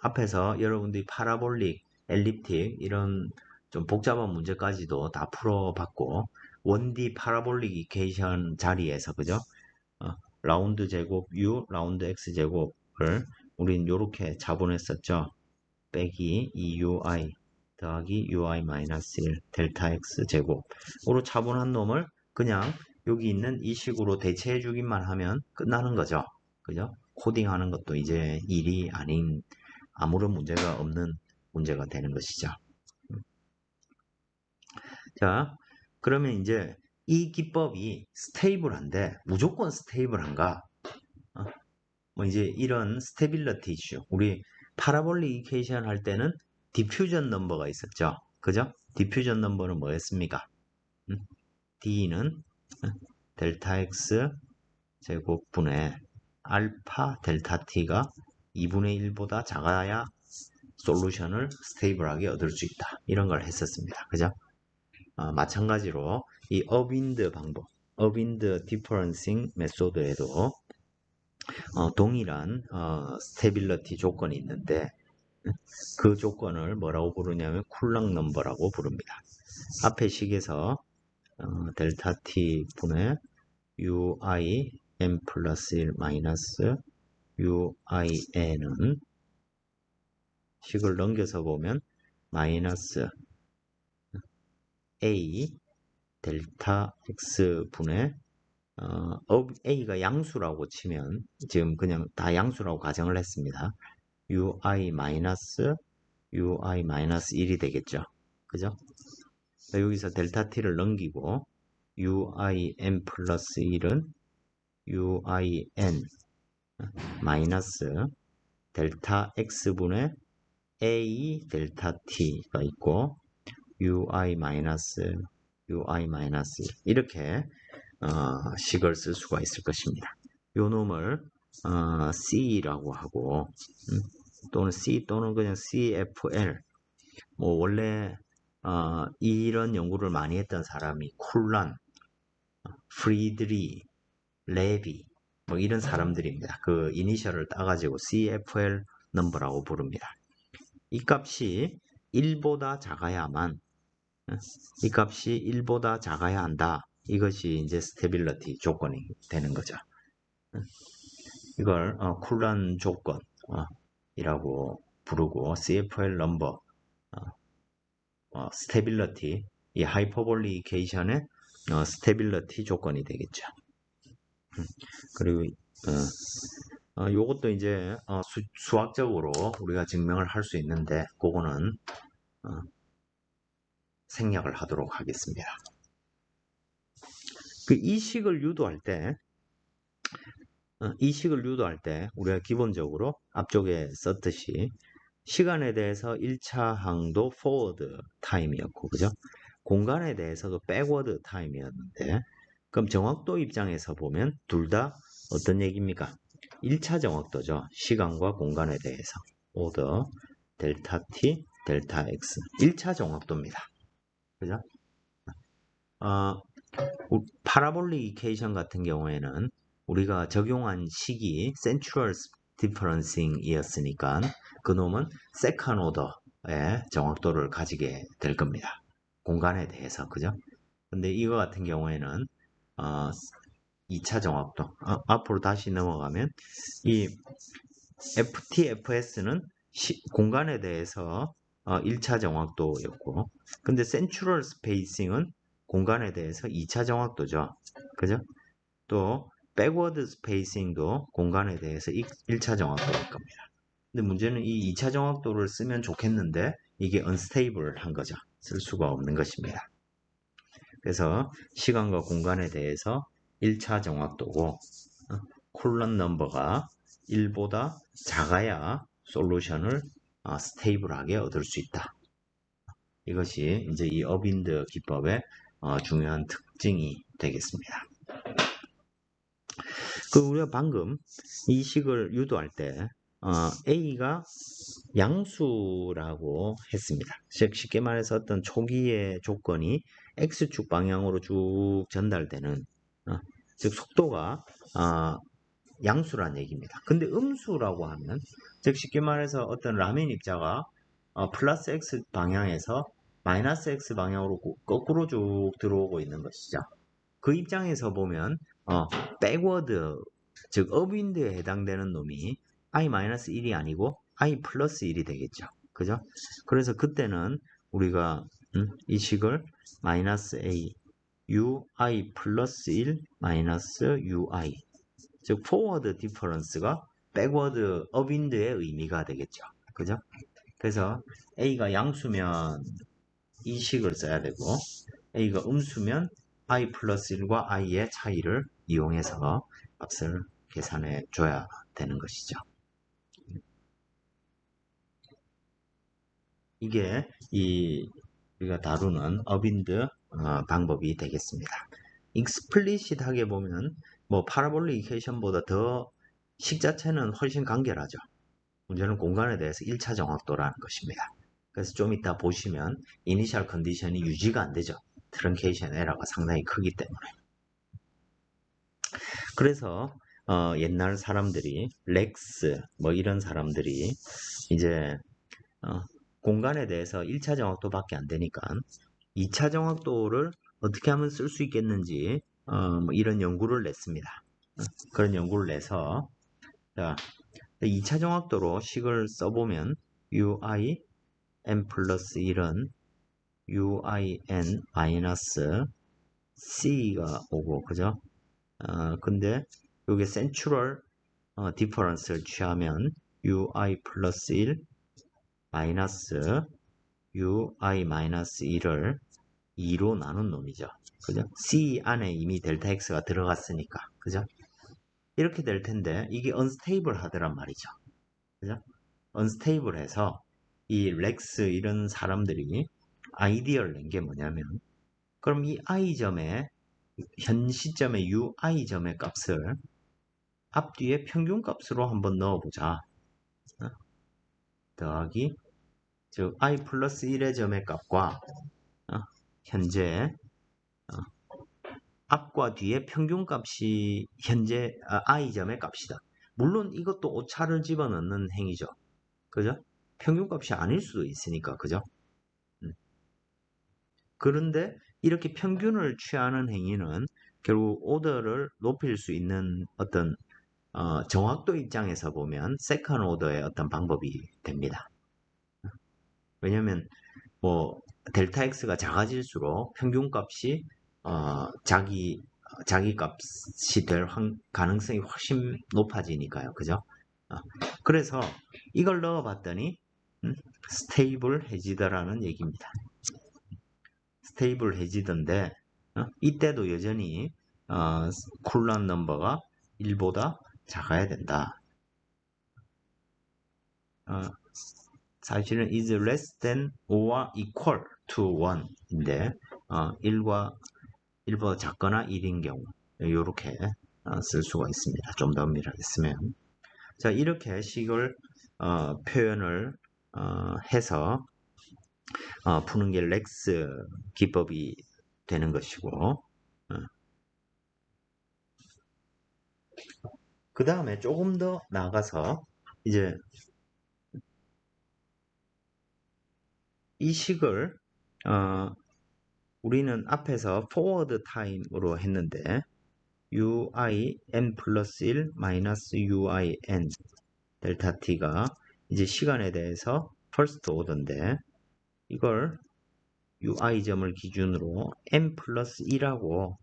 앞에서 여러분들이 파라볼릭, 엘립틱 이런 좀 복잡한 문제까지도 다 풀어봤고 1D 파라볼릭 이퀘이션 자리에서 그죠? 라운드 제곱 U, 라운드 X 제곱을 우린 요렇게 자본했었죠. 빼기 2UI 더하기 UI 마이너스 1 델타 X 제곱으로 차분한 놈을 그냥 여기 있는 이 식으로 대체해 주기만 하면 끝나는 거죠. 그죠? 코딩하는 것도 이제 일이 아닌 아무런 문제가 없는 문제가 되는 것이죠. 자, 그러면 이제 이 기법이 스테이블한데 무조건 스테이블한가? 뭐 이제 이런 스테빌리티 이슈. 우리 파라볼릭 이퀘이션 할 때는 디퓨전 넘버가 있었죠. 그죠? 디퓨전 넘버는 뭐였습니까? D는 델타 X 제곱분의 알파 델타 T가 2분의 1보다 작아야 솔루션을 스테이블하게 얻을 수 있다. 이런 걸 했었습니다. 그죠? 마찬가지로 이 어빈드 방법, 어빈드 디퍼런싱 메소드에도 동일한 스테빌리티 조건이 있는데 그 조건을 뭐라고 부르냐면 쿨랑 넘버라고 부릅니다. 앞에 식에서 델타 t 분의 ui n 플러스 1 마이너스 uin은 식을 넘겨서 보면 마이너스 a 델타 x 분의 a가 양수라고 치면 지금 그냥 다 양수라고 가정을 했습니다. ui 마이너스 1이 되겠죠. 그죠? 여기서 델타 t를 넘기고 uin 플러스 1은 uin 마이너스 델타 x분의 a 델타 t가 있고 ui 마이너스 1 이렇게 식을 쓸 수가 있을 것입니다. 요 놈을 C라고 하고 또는 C 또는 그냥 CFL 뭐 원래 이런 연구를 많이 했던 사람이 쿨란, 프리드리, 레비 뭐 이런 사람들입니다. 그 이니셜을 따가지고 CFL 넘버라고 부릅니다. 이 값이 1보다 작아야만 이 값이 1보다 작아야 한다. 이것이 이제 스테빌리티 조건이 되는 거죠. 이걸 쿨란 조건이라고 부르고 CFL 넘버 스테빌리티 이 하이퍼볼릭 이퀘이션의 스테빌리티 조건이 되겠죠. 그리고 요것도 이제 수학적으로 우리가 증명을 할 수 있는데 그거는 생략을 하도록 하겠습니다. 이 식을 유도할 때 우리가 기본적으로 앞쪽에 썼듯이 시간에 대해서 1차 항도 forward time이었고 그죠? 공간에 대해서도 backward time이었는데 그럼 정확도 입장에서 보면 둘 다 어떤 얘기입니까? 1차 정확도죠. 시간과 공간에 대해서 order 델타 t 델타 x 1차 정확도입니다. 그죠? 파라볼릭 이퀘이션 같은 경우에는 우리가 적용한 식이 센트럴 디퍼런싱이었으니까 그놈은 세컨 오더의 정확도를 가지게 될 겁니다. 공간에 대해서 그죠? 근데 이거 같은 경우에는 2차 정확도 앞으로 다시 넘어가면 이 FTFS는 공간에 대해서 1차 정확도였고 근데 센트럴 스페이싱은 공간에 대해서 2차 정확도죠. 그죠? 또 백워드 스페이싱도 공간에 대해서 1차 정확도일 겁니다. 근데 문제는 이 2차 정확도를 쓰면 좋겠는데 이게 unstable한 거죠. 쓸 수가 없는 것입니다. 그래서 시간과 공간에 대해서 1차 정확도고 콜런 넘버가 1보다 작아야 솔루션을 스테이블하게 얻을 수 있다. 이것이 이제 이 어빈드 기법의 중요한 특징이 되겠습니다. 우리가 방금 이 식을 유도할 때 A가 양수라고 했습니다. 즉 쉽게 말해서 어떤 초기의 조건이 X축 방향으로 쭉 전달되는 즉 속도가 양수란 얘기입니다. 근데 음수라고 하면 즉 쉽게 말해서 어떤 라면 입자가 플러스 X 방향에서 마이너스 X 방향으로 거꾸로 쭉 들어오고 있는 것이죠. 그 입장에서 보면 백워드 즉 업윈드에 해당되는 놈이 i-1이 아니고 i 플러스 1이 되겠죠. 그죠? 그래서 그때는 우리가 이 식을 마이너스 a ui 플러스 1 마이너스 ui 즉 포워드 디퍼런스가 백워드 업윈드의 의미가 되겠죠. 그죠? 그래서 a가 양수면 이 식을 써야 되고 a가 음수면 i 플러스 1과 i의 차이를 이용해서 값을 계산해 줘야 되는 것이죠. 이게 우리가 다루는 어빈드 방법이 되겠습니다. 익스플리시트하게 보면 뭐 파라볼릭 이퀘이션보다 더 식 자체는 훨씬 간결하죠. 문제는 공간에 대해서 1차 정확도라는 것입니다. 그래서 좀 이따 보시면 이니셜 컨디션이 유지가 안 되죠. 트렁케이션 에러가 상당히 크기 때문에. 그래서 옛날 사람들이 렉스 뭐 이런 사람들이 이제 공간에 대해서 1차 정확도밖에 안 되니까 2차 정확도를 어떻게 하면 쓸 수 있겠는지 뭐 이런 연구를 냈습니다. 그런 연구를 내서 자, 2차 정확도로 식을 써보면 ui n 플러스 1은 uin 마이너스 c가 오고 그죠? 근데 이게 센츄럴 디퍼런스를 취하면 ui 플러스 1 마이너스 ui 마이너스 1을 2로 나눈 놈이죠. 그죠? C 안에 이미 델타 X가 들어갔으니까. 그죠? 이렇게 될 텐데, 이게 unstable 하더란 말이죠. 그죠? unstable 해서, 이 렉스 이런 사람들이 아이디어를 낸 게 뭐냐면, 그럼 이 i점에, 현 시점의 ui점의 값을 앞뒤에 평균 값으로 한번 넣어보자. 더하기, 즉, i 플러스 1의 점의 값과, 현재, 앞과 뒤의 평균값이 현재 i점의 값이다. 물론 이것도 오차를 집어넣는 행위죠. 그죠? 평균값이 아닐 수도 있으니까. 그죠? 그런데 이렇게 평균을 취하는 행위는 결국 오더를 높일 수 있는 어떤 정확도 입장에서 보면 세컨 오더의 어떤 방법이 됩니다. 왜냐하면 뭐 델타 x가 작아질수록 평균값이 자기 값이 될 가능성이 훨씬 높아지니까요. 그죠? 그래서 이걸 넣어봤더니 스테이블 해지더라는 얘기입니다. 스테이블 해지던데 이때도 여전히 쿨런 넘버가 1보다 작아야 된다. 사실은 is less than or equal to 1인데 1보다 작거나 1인 경우 이렇게 쓸 수가 있습니다. 좀 더 엄밀하게 쓰면 자 이렇게 식을 표현을 해서 푸는 게 렉스 기법이 되는 것이고 그 다음에 조금 더 나아가서 이제 이 식을 우리는 앞에서 forward time으로 했는데 ui n 플러스 1 마이너스 ui n 델타 t가 이제 시간에 대해서 first order인데 이걸 ui점을 기준으로 n 플러스 1하고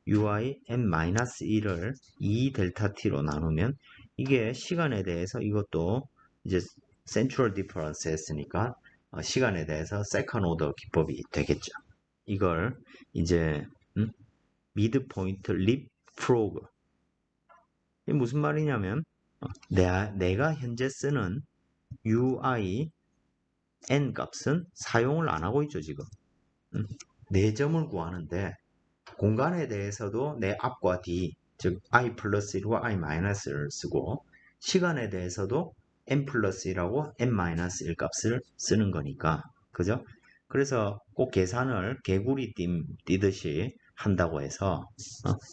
ui n 마이너스 1을 2 델타 t로 나누면 이게 시간에 대해서 이것도 이제 센트럴 디퍼런스 했으니까 시간에 대해서 세컨 오더 기법이 되겠죠. 이걸 이제 미드 포인트 립 프로그 이게 무슨 말이냐면 내가 현재 쓰는 ui n 값은 사용을 안 하고 있죠 지금. 4점을 구하는데 공간에 대해서도 내 앞과 뒤 즉 i 플러스 1과 i 마이너스를 쓰고 시간에 대해서도 n 플러스 1하고 n 마이너스 1 값을 쓰는 거니까. 그죠? 그래서 꼭 계산을 개구리 띄듯이 한다고 해서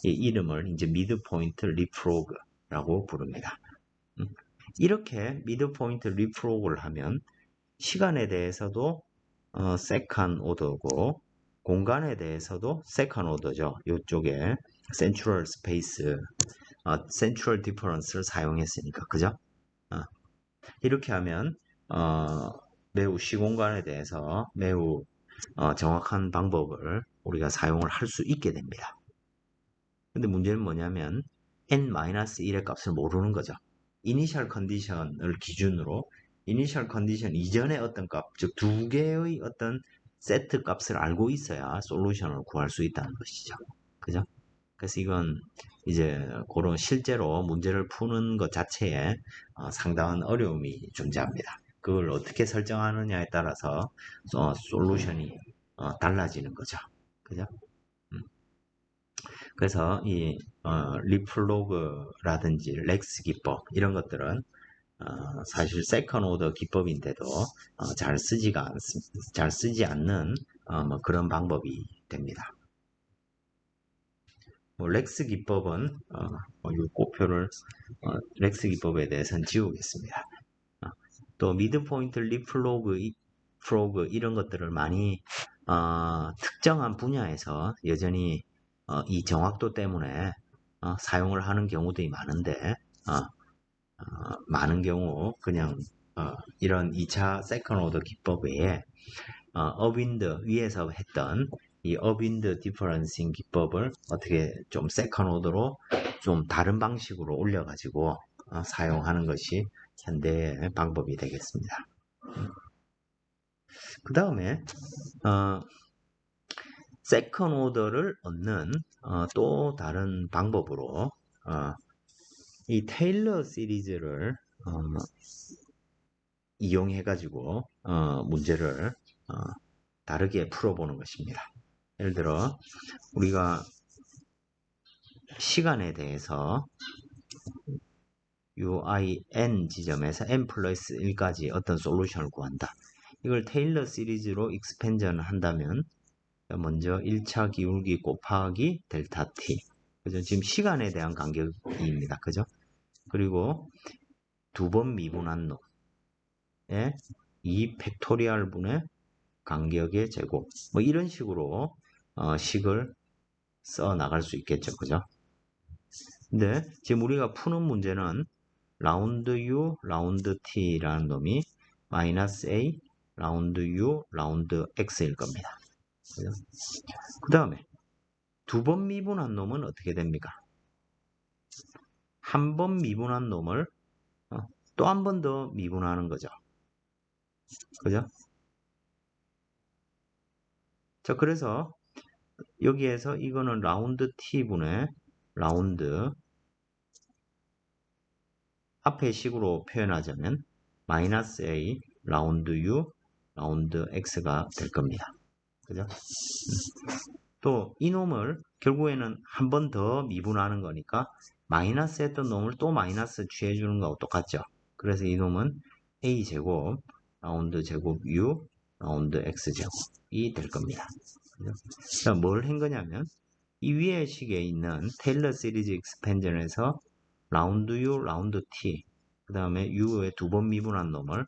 이 이름을 이제 미드포인트 리프로그라고 부릅니다. 이렇게 미드포인트 리프로그를 하면 시간에 대해서도 세컨 오더고 공간에 대해서도 세컨 오더죠. 이쪽에 센트럴 스페이스, 센트럴 디퍼런스를 사용했으니까, 그죠? 이렇게 하면 매우 시공간에 대해서 매우 정확한 방법을 우리가 사용을 할 수 있게 됩니다. 근데 문제는 뭐냐면 n-1의 값을 모르는 거죠. 이니셜 컨디션을 기준으로 이니셜 컨디션 이전의 어떤 값, 즉 두 개의 어떤 세트 값을 알고 있어야 솔루션을 구할 수 있다는 것이죠. 그죠? 그래서 이건 이제 그런 실제로 문제를 푸는 것 자체에 상당한 어려움이 존재합니다. 그걸 어떻게 설정하느냐에 따라서 솔루션이 달라지는 거죠. 그죠? 그래서 이 리플로그라든지 렉스 기법 이런 것들은 사실 세컨 오더 기법인데도 잘 쓰지 않는 뭐 그런 방법이 됩니다. 뭐 렉스 기법은 이 꼬표를 렉스 기법에 대해서는 지우겠습니다. 또 미드포인트 리플로그 프로그 이런 것들을 많이 특정한 분야에서 여전히 이 정확도 때문에 사용을 하는 경우들이 많은데 많은 경우 그냥 이런 2차 세컨 오더 기법 외에 어윈드 위에서 했던 이 어윈드 디퍼런싱 기법을 어떻게 좀 세컨 오더로 좀 다른 방식으로 올려가지고 사용하는 것이 현대의 방법이 되겠습니다. 그 다음에 세컨 오더를 얻는 또 다른 방법으로 이 테일러 시리즈를 이용해 가지고 문제를 다르게 풀어보는 것입니다. 예를 들어 우리가 시간에 대해서 UIN 지점에서 n 플러스 1까지 어떤 솔루션을 구한다. 이걸 테일러 시리즈로 익스펜전 한다면 먼저 1차 기울기 곱하기 델타 t. 그죠? 지금 시간에 대한 간격입니다. 그죠? 그리고 두 번 미분한 놈에 2 팩토리얼 분의 간격의 제곱. 뭐 이런 식으로 식을 써 나갈 수 있겠죠. 그죠? 근데 지금 우리가 푸는 문제는 라운드 U, 라운드 T라는 놈이 마이너스 A, 라운드 U, 라운드 X일 겁니다. 그 다음에 두 번 미분한 놈은 어떻게 됩니까? 한 번 미분한 놈을 또 한 번 더 미분하는 거죠. 그죠? 자, 그래서 여기에서 이거는 라운드 T분의 라운드 앞의 식으로 표현하자면 마이너스 A 라운드 U 라운드 X가 될 겁니다. 그죠? 또 이놈을 결국에는 한 번 더 미분하는 거니까 마이너스 했던 놈을 또 마이너스 취해주는 거하고 똑같죠. 그래서 이놈은 A제곱 라운드 제곱 U 라운드 X제곱이 될 겁니다. 그죠? 뭘 한 거냐면 이 위에 식에 있는 테일러 시리즈 익스펜전에서 라운드 U, 라운드 T, 그 다음에 U의 두 번 미분한 놈을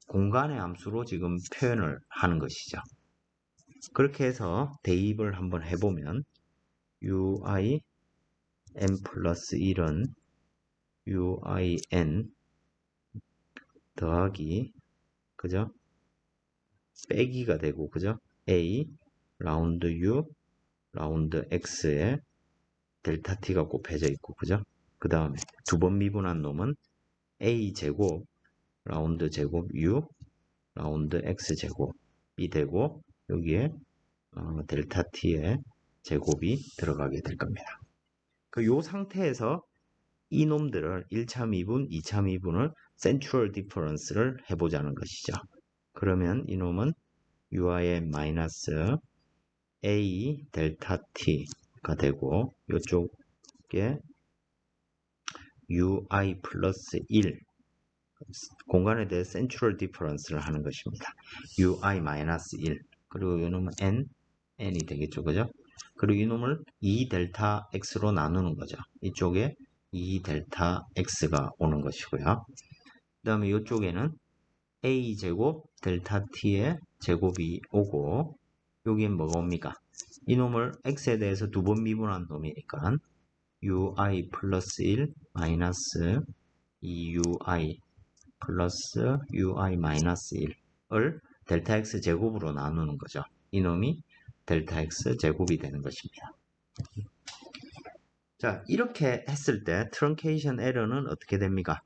공간의 함수로 지금 표현을 하는 것이죠. 그렇게 해서 대입을 한번 해보면 UI n 플러스 1은 UI n 더하기 그죠? 빼기가 되고 그죠? A 라운드 U 라운드 X에 델타 T가 곱해져 있고 그죠? 그 다음에 두 번 미분한 놈은 A 제곱 라운드 제곱 U 라운드 X 제곱이 되고 여기에 델타 T의 제곱이 들어가게 될 겁니다. 요 상태에서 이 놈들을 1차 미분, 2차 미분을 센트럴 디퍼런스를 해보자는 것이죠. 그러면 이놈은 UIN 마이너스 A 델타 T가 되고 이쪽에 UI 플러스 1 공간에 대해 센츄럴 디퍼런스를 하는 것입니다. ui-1 그리고 이놈은 n이 되겠죠, 그죠? 그리고 이놈을 2 델타 x로 나누는 거죠. 이쪽에 2 델타 x가 오는 것이고요. 그 다음에 이쪽에는 a 제곱 델타 t의 제곱이 오고, 여기엔 뭐가 옵니까? 이놈을 x에 대해서 두 번 미분한 놈이니까 ui 플러스 1 마이너스 2ui 플러스 ui 마이너스 1을 델타 x 제곱으로 나누는 거죠. 이놈이 델타 x 제곱이 되는 것입니다. 자, 이렇게 했을 때 트렁케이션 에러는 어떻게 됩니까?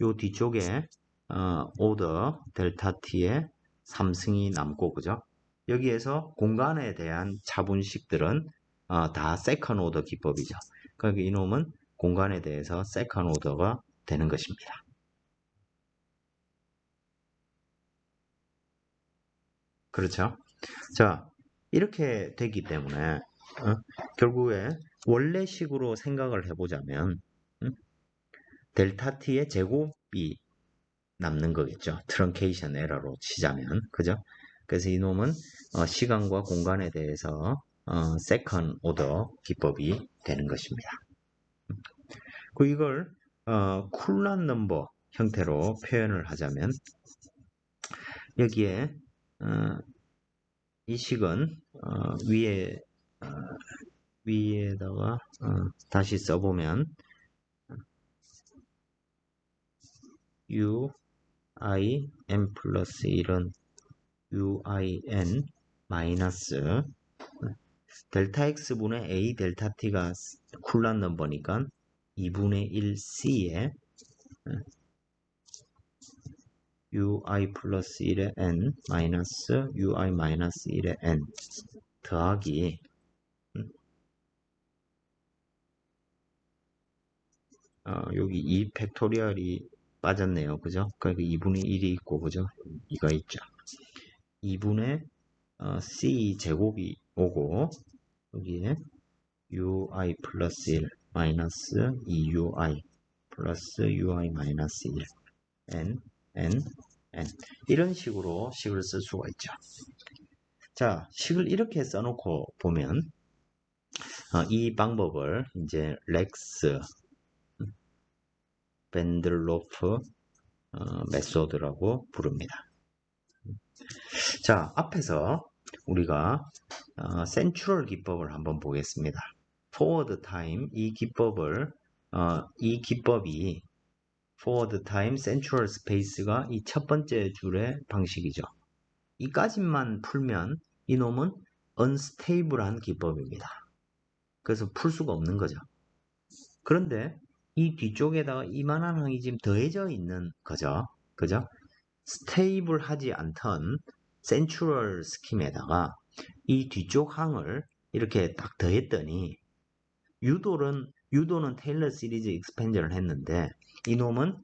요 뒤쪽에 오더 델타 t의 3승이 남고, 그죠? 여기에서 공간에 대한 차분식들은 다 세컨 오더 기법이죠. 그러니까 이놈은 공간에 대해서 세컨 오더가 되는 것입니다. 그렇죠? 자, 이렇게 되기 때문에 결국에 원래식으로 생각을 해보자면 델타 t의 제곱이 남는 거겠죠. 트렁케이션 에러로 치자면, 그죠? 그래서 이놈은 시간과 공간에 대해서 세컨 오더 기법이 되는 것입니다. 그 이걸 쿨란 넘버 형태로 표현을 하자면, 여기에 이 식은 위에다가 다시 써보면 ui n 플러스 1은 ui n 마이너스 델타 x분의 a 델타 t가 쿨란 넘버니까 2분의 1c에 ui 플러스 1의 n 마이너스 ui 마이너스 1의 n 더하기 여기 2 팩토리얼이 빠졌네요. 그죠? 그러니까 2분의 1이 있고, 그죠? 이가 있죠. 2분의 c 제곱이 오고, 여기에 ui 플러스 1 마이너스 2ui 플러스 ui 마이너스 1 n 이런 식으로 식을 쓸 수가 있죠. 자, 식을 이렇게 써놓고 보면 이 방법을 이제 렉스 밴들로프 메소드라고 부릅니다. 자, 앞에서 우리가 센츄럴 기법을 한번 보겠습니다. forward time 이 기법이 forward time central space가 이 첫 번째 줄의 방식이죠. 이까지만 풀면 이놈은 unstable한 기법입니다. 그래서 풀 수가 없는 거죠. 그런데 이 뒤쪽에다가 이만한 항이 지금 더해져 있는 거죠. 그죠? 스테이블하지 않던 센츄럴 스킴에다가 이 뒤쪽 항을 이렇게 딱 더했더니 유도는 테일러 시리즈 익스펜전을 했는데 이놈은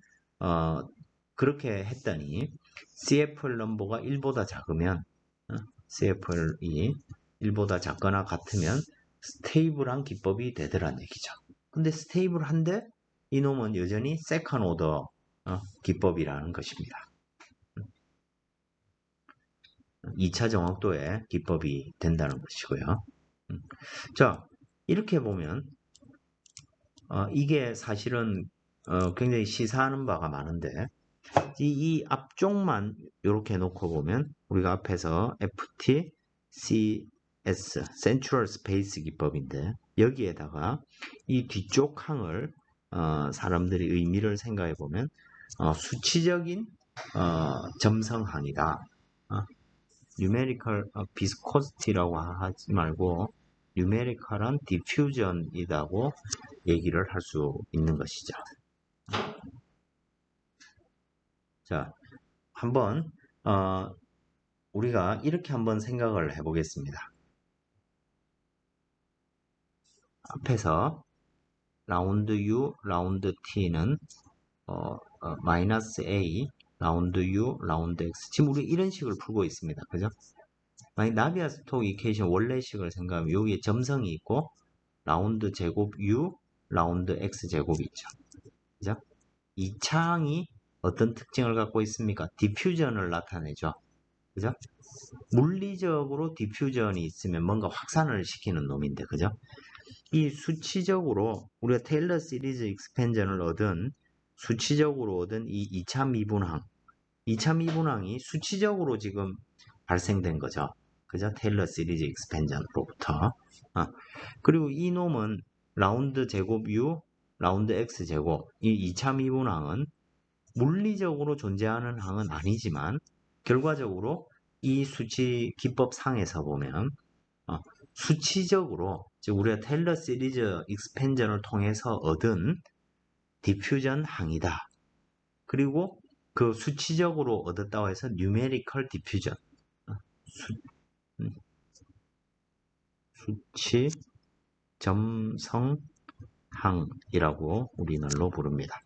그렇게 했더니 CFL 넘버가 1보다 작으면 CFL이 1보다 작거나 같으면 스테이블한 기법이 되더란 얘기죠. 근데 스테이블한데 이놈은 여전히 세컨 오더 기법이라는 것입니다. 2차 정확도의 기법이 된다는 것이고요. 자, 이렇게 보면 이게 사실은 굉장히 시사하는 바가 많은데 이 앞쪽만 이렇게 놓고 보면 우리가 앞에서 FT, CS, Central Space 기법인데 여기에다가 이 뒤쪽 항을 사람들이 의미를 생각해 보면 수치적인 점성항이다. Numerical Viscosity라고 하지 말고 Numerical한 Diffusion이라고 얘기를 할 수 있는 것이죠. 자, 한번 우리가 이렇게 한번 생각을 해보겠습니다. 앞에서 라운드 U, 라운드 T는 마이너스 A, 라운드 U, 라운드 X. 지금 우리 이런 식을 풀고 있습니다. 그죠? 만약 나비아-스톡 이퀘이션 원래식을 생각하면 여기에 점성이 있고 라운드 제곱 U, 라운드 X 제곱이 있죠. 그죠? 이 차항이 어떤 특징을 갖고 있습니까? 디퓨전을 나타내죠. 그죠? 물리적으로 디퓨전이 있으면 뭔가 확산을 시키는 놈인데, 그죠? 이 수치적으로 우리가 테일러 시리즈 익스펜전을 수치적으로 얻은 이 2차 미분항, 2차 미분항이 수치적으로 지금 발생된 거죠. 그죠? 테일러 시리즈 익스펜전으로부터. 그리고 이 놈은 라운드 제곱 U, 라운드 X 제곱, 이 2차 미분항은 물리적으로 존재하는 항은 아니지만 결과적으로 이 수치 기법상에서 보면 수치적으로 우리가 테일러 시리즈 익스펜전을 통해서 얻은 디퓨전 항이다. 그리고 그 수치적으로 얻었다고 해서 numerical diffusion, 수치 점성항이라고 우리말로 부릅니다.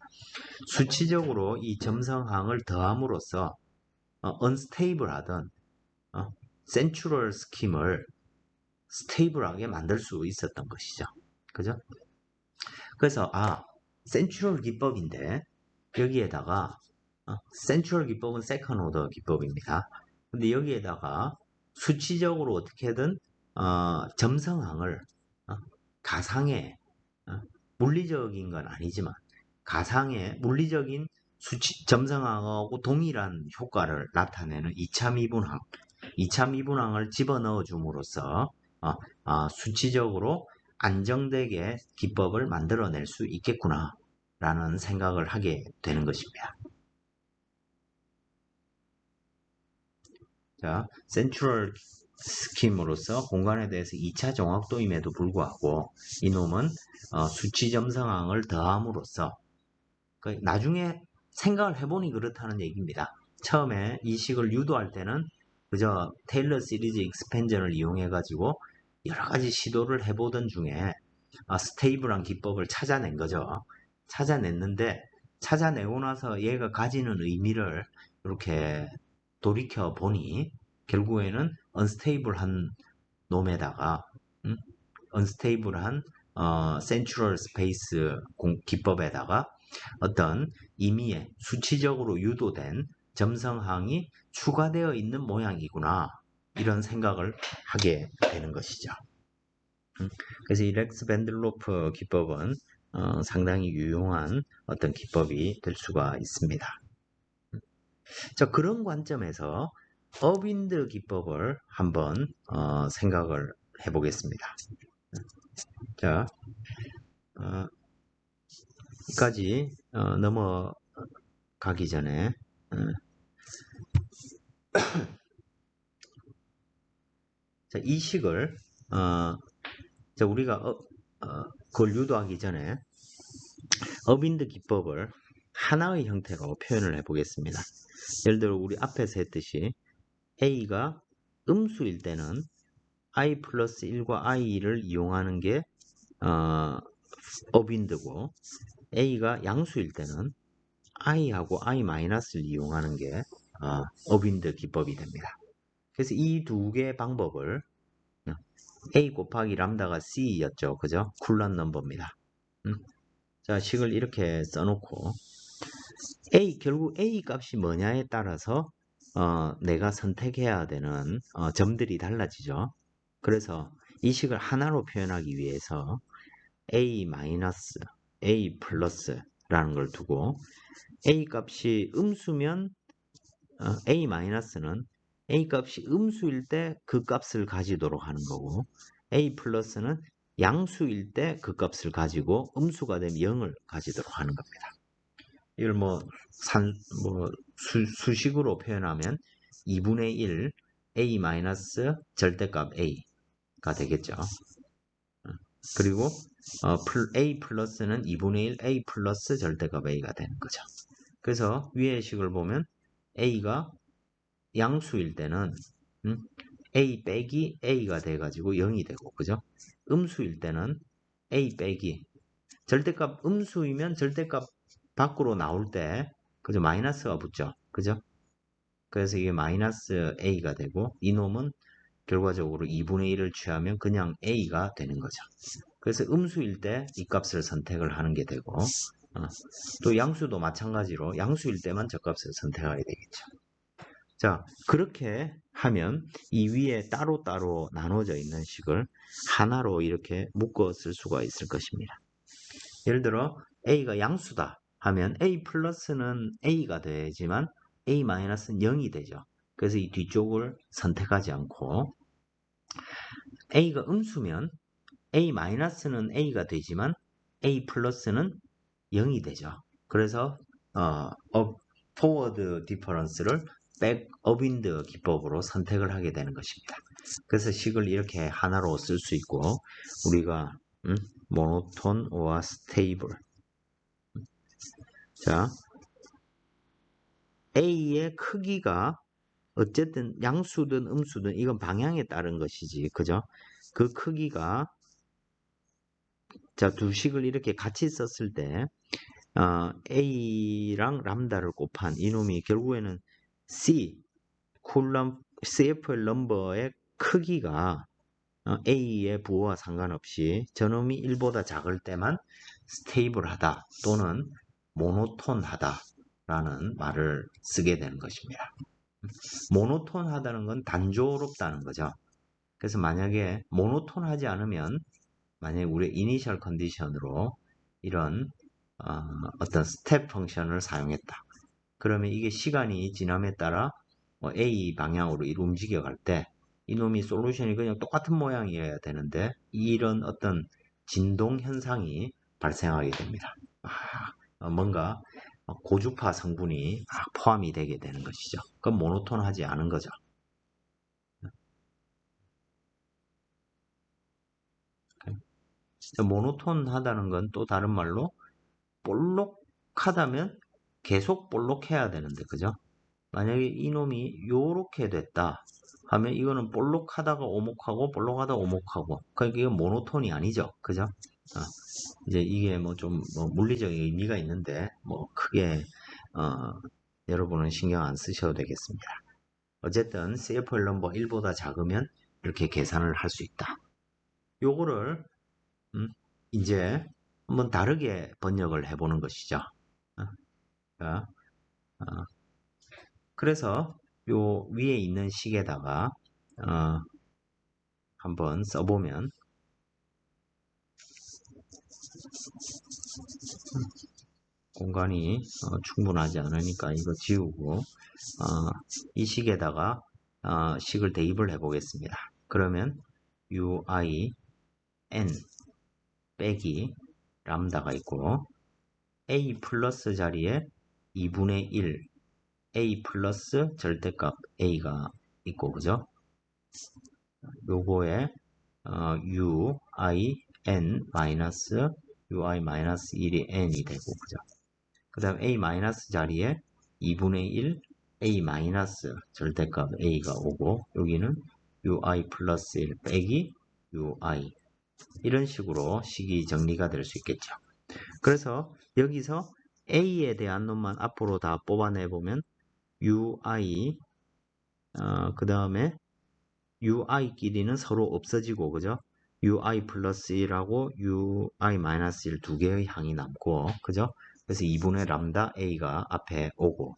수치적으로 이 점성항을 더함으로써 unstable하던 센츄럴 스킴을 스테이블하게 만들 수 있었던 것이죠. 그죠? 그래서 센츄럴 기법인데 여기에다가 센츄럴 기법은 세컨 오더 기법입니다. 근데 여기에다가 수치적으로 어떻게든 점성항을 가상의 물리적인 건 아니지만 가상의 물리적인 점성항하고 동일한 효과를 나타내는 2차 미분항, 2차 미분항을 집어넣어 줌으로써 수치적으로 안정되게 기법을 만들어낼 수 있겠구나 라는 생각을 하게 되는 것입니다. 자, 센트럴 스킴으로서 공간에 대해서 2차 정확도임에도 불구하고 이놈은 수치 점성항을 더함으로써 나중에 생각을 해보니 그렇다는 얘기입니다. 처음에 이 식을 유도할 때는 그저 테일러 시리즈 익스펜전을 이용해 가지고 여러 가지 시도를 해보던 중에 스테이블한 기법을 찾아낸 거죠. 찾아냈는데 찾아내고 나서 얘가 가지는 의미를 이렇게 돌이켜 보니 결국에는 언스테이블한 놈에다가 언스테이블한 센츄럴 스페이스 기법에다가 어떤 임의의 수치적으로 유도된 점성항이 추가되어 있는 모양이구나 이런 생각을 하게 되는 것이죠. 그래서 이 렉스 밴들로프 기법은 상당히 유용한 어떤 기법이 될 수가 있습니다. 자, 그런 관점에서 어빈드 기법을 한번 생각을 해보겠습니다. 자, 여기까지 넘어가기 전에 자, 이 식을 자, 우리가 그걸 유도하기 전에 어빈드 기법을 하나의 형태로 표현을 해보겠습니다. 예를 들어 우리 앞에서 했듯이 A가 음수일 때는 I 플러스 1과 I를 이용하는 게 어빈드고 A가 양수일 때는 I하고 I 마이너스를 이용하는 게 어빈드 기법이 됩니다. 그래서 이 두 개의 방법을 A 곱하기 람다가 C였죠. 그죠? 쿨런 넘버입니다. 자, 식을 이렇게 써놓고 결국 A 값이 뭐냐에 따라서 내가 선택해야 되는 점들이 달라지죠. 그래서 이 식을 하나로 표현하기 위해서 A 마이너스, A 플러스라는 걸 두고 A 값이 음수면 A 마이너스는 A 값이 음수일 때 그 값을 가지도록 하는 거고 A 플러스는 양수일 때 그 값을 가지고 음수가 되면 0을 가지도록 하는 겁니다. 이걸 수식으로 표현하면 2분의 1 A 마이너스 절대값 A가 되겠죠. 그리고 A 플러스는 2분의 1 A 플러스 절대값 A가 되는 거죠. 그래서 위의 식을 보면 A가 양수일 때는 A 빼기 A가 돼가지고 0이 되고, 그죠? 음수일 때는 A 빼기 절대값 음수이면 절대값 밖으로 나올 때 그죠? 마이너스가 붙죠. 그죠? 그래서 이게 마이너스 A가 되고 이놈은 결과적으로 2분의 1을 취하면 그냥 A가 되는 거죠. 그래서 음수일 때 이 값을 선택을 하는 게 되고 또 양수도 마찬가지로 양수일 때만 적합수를 선택하게 되겠죠. 자, 그렇게 하면 이 위에 따로따로 나눠져 있는 식을 하나로 이렇게 묶어 쓸 수가 있을 것입니다. 예를 들어 A가 양수다 하면 A 플러스는 A가 되지만 A 마이너스는 0이 되죠. 그래서 이 뒤쪽을 선택하지 않고 A가 음수면 A 마이너스는 A가 되지만 A 플러스는 0이 되죠. 그래서 포워드 디퍼런스를 백 어빈드 기법으로 선택을 하게 되는 것입니다. 그래서 식을 이렇게 하나로 쓸 수 있고 우리가 모노톤 or 스테이블. 자, A의 크기가 어쨌든 양수든 음수든 이건 방향에 따른 것이지, 그죠? 그 크기가 자, 두 식을 이렇게 같이 썼을 때 A랑 람다를 곱한 이놈이 결국에는 CFL 넘버의 크기가 A의 부호와 상관없이 저놈이 1보다 작을 때만 스테이블하다 또는 모노톤하다 라는 말을 쓰게 되는 것입니다. 모노톤하다는 건 단조롭다는 거죠. 그래서 만약에 모노톤하지 않으면 만약에 우리 이니셜 컨디션으로 이런 어떤 스텝 펑션을 사용했다. 그러면 이게 시간이 지남에 따라 A 방향으로 움직여 갈 때 이놈이 솔루션이 그냥 똑같은 모양이어야 되는데 이런 어떤 진동 현상이 발생하게 됩니다. 뭔가 고주파 성분이 포함이 되게 되는 것이죠. 그건 모노톤하지 않은 거죠. 모노톤하다는 건 또 다른 말로 볼록하다면 계속 볼록해야 되는데, 그죠? 만약에 이놈이 요렇게 됐다 하면 이거는 볼록하다가 오목하고 볼록하다가 오목하고, 그러니까 이건 모노톤이 아니죠, 그죠? 이제 이게 뭐 좀 물리적인 의미가 있는데 뭐 크게 여러분은 신경 안 쓰셔도 되겠습니다. 어쨌든 CFL 넘버 1보다 작으면 이렇게 계산을 할 수 있다. 요거를 이제 한번 다르게 번역을 해보는 것이죠. 자, 그래서 요 위에 있는 식에다가 한번 써보면 공간이 충분하지 않으니까 이거 지우고 이 식에다가 식을 대입을 해 보겠습니다. 그러면 ui n 빼기 람다가 있고 a 플러스 자리에 2분의 1 a 플러스 절대값 a가 있고, 그죠? 요거에 ui n 마이너스 ui 마이너스 1이 n이 되고, 그죠? 그 다음 a 마이너스 자리에 2분의 1 a 마이너스 절대값 a가 오고 여기는 ui 플러스 1 빼기 ui 이런 식으로 식이 정리가 될 수 있겠죠. 그래서 여기서 a에 대한 놈만 앞으로 다 뽑아내보면 ui 그 다음에 ui끼리는 서로 없어지고, 그죠? ui 플러스 1하고 ui 마이너스 1 두 개의 항이 남고, 그죠? 그래서 2분의 람다 a가 앞에 오고,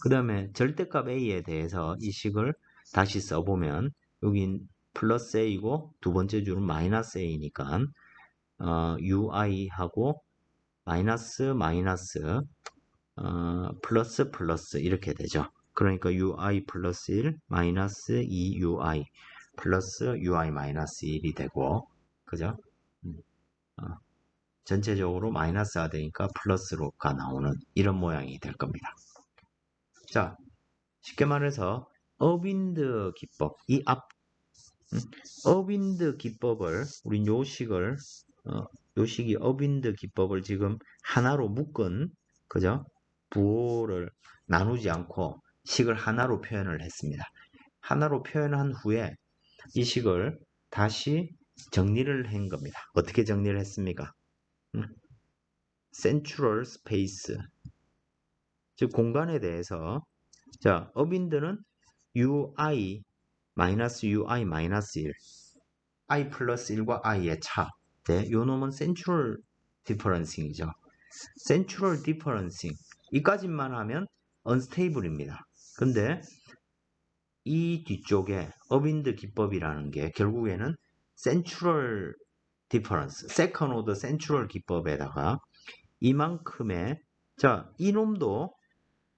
그 다음에 절대값 a에 대해서 이 식을 다시 써보면 여긴 플러스 a고 두 번째 줄은 마이너스 a니까 ui하고 마이너스 마이너스 플러스 플러스 이렇게 되죠. 그러니까 ui 플러스 1 마이너스 2ui 플러스 ui 마이너스 1이 되고, 그죠? 전체적으로 마이너스가 되니까 플러스로가 나오는 이런 모양이 될 겁니다. 자, 쉽게 말해서 어빈드 기법, 어빈드 기법을 우리 요식을 요식이 어빈드 기법을 지금 하나로 묶은, 그죠? 부호를 나누지 않고 식을 하나로 표현을 했습니다. 하나로 표현한 후에 이 식을 다시 정리를 한 겁니다. 어떻게 정리를 했습니까? 센트럴 스페이스, 즉 공간에 대해서 자, 어빈드는 ui 마이너스 ui 마이너스 1 i 플러스 1과 i의 차. 네, 요 놈은 센트럴 디퍼런싱이죠. Central Differencing 이까지만 하면 unstable입니다. 근데 이 뒤쪽에 어빈드 기법이라는 게 결국에는 Central Difference, Second Order Central 기법에다가 이만큼의 자 이놈도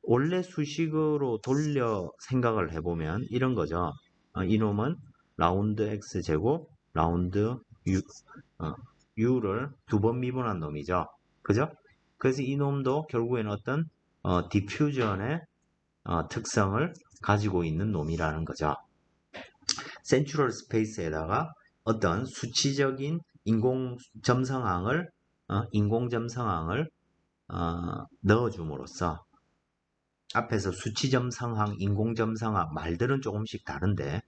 원래 수식으로 돌려 생각을 해보면 이런 거죠. 이놈은 라운드 x 제곱 라운드 u를 두 번 미분한 놈이죠. 그죠? 그래서 이놈도 결국에는 어떤 디퓨전의 특성을 가지고 있는 놈이라는 거죠. 센트럴 스페이스에다가 어떤 수치적인 인공점성항을 넣어줌으로써 앞에서 수치점성항, 인공점성항 말들은 조금씩 다른데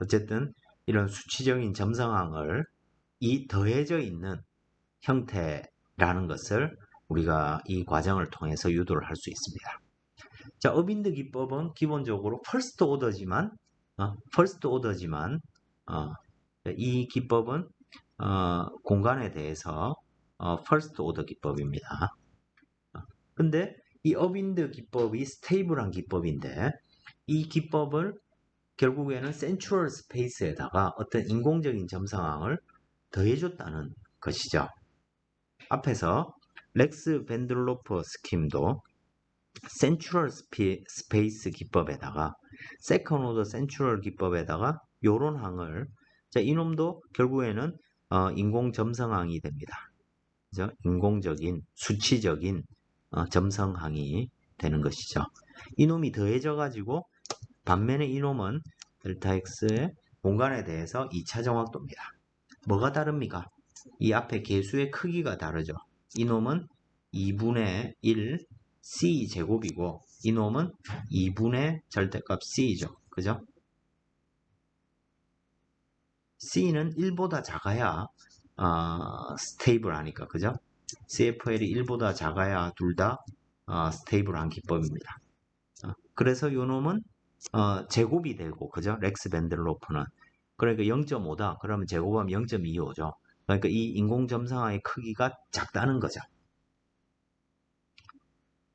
어쨌든 이런 수치적인 점성항을 더해져 있는 형태라는 것을 우리가 이 과정을 통해서 유도를 할 수 있습니다. 자, 어빈드 기법은 기본적으로 퍼스트 오더지만 이 기법은 공간에 대해서 퍼스트 오더 기법입니다. 근데 이 어빈드 기법이 스테이블한 기법인데 이 기법을 결국에는 센트럴 스페이스에다가 어떤 인공적인 점성항을 더해줬다는 것이죠. 앞에서 렉스 밴들로프 스킴도 센트럴 스페이스 기법에다가 세컨 오더 센트럴 기법에다가 요런 항을 자 이놈도 결국에는 인공 점성항이 됩니다. 그죠? 인공적인 수치적인 점성항이 되는 것이죠. 이놈이 더해져 가지고 반면에 이놈은 델타 x의 공간에 대해서 2차 정확도입니다. 뭐가 다릅니까? 이 앞에 개수의 크기가 다르죠. 이놈은 2분의 1 c 제곱이고 이놈은 2분의 절대값 c죠. 그죠? c는 1보다 작아야 스테이블하니까 그죠? CFL이 1보다 작아야 둘 다 스테이블한 기법입니다. 그래서 요 놈은 제곱이 되고 그죠? 렉스 밴델로프는 그러니까 0.5다. 그러면 제곱하면 0.25죠. 그러니까 이 인공점성항의 크기가 작다는 거죠.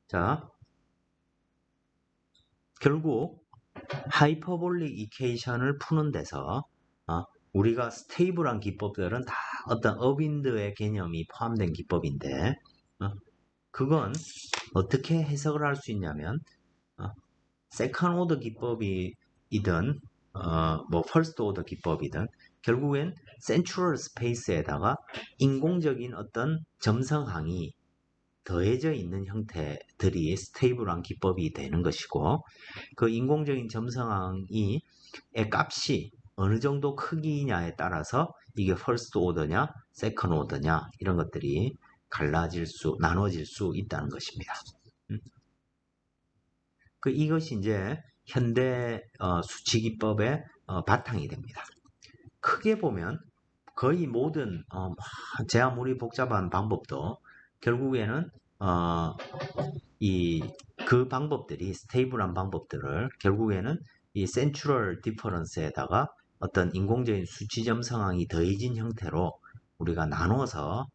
자, 결국 하이퍼볼릭 이퀘이션을 푸는 데서 우리가 스테이블한 기법들은 다 어떤 어빈드의 개념이 포함된 기법인데 그건 어떻게 해석을 할 수 있냐면 세컨 오더 기법이든 뭐 퍼스트 오더 기법이든 결국엔 센트럴 스페이스에다가 인공적인 어떤 점성항이 더해져 있는 형태들이 스테이블한 기법이 되는 것이고 그 인공적인 점성항이 값이 어느 정도 크기냐에 따라서 이게 퍼스트 오더냐 세컨 오더냐 이런 것들이 나눠질 수 있다는 것입니다. 이것이 이제 현대 수치기법의 바탕이 됩니다. 크게 보면 거의 모든 제 아무리 복잡한 방법도 결국에는 그 방법들이 스테이블한 방법들을 결국에는 이 센트럴 디퍼런스에다가 어떤 인공적인 수치점 상황이 더해진 형태로 우리가 나눠서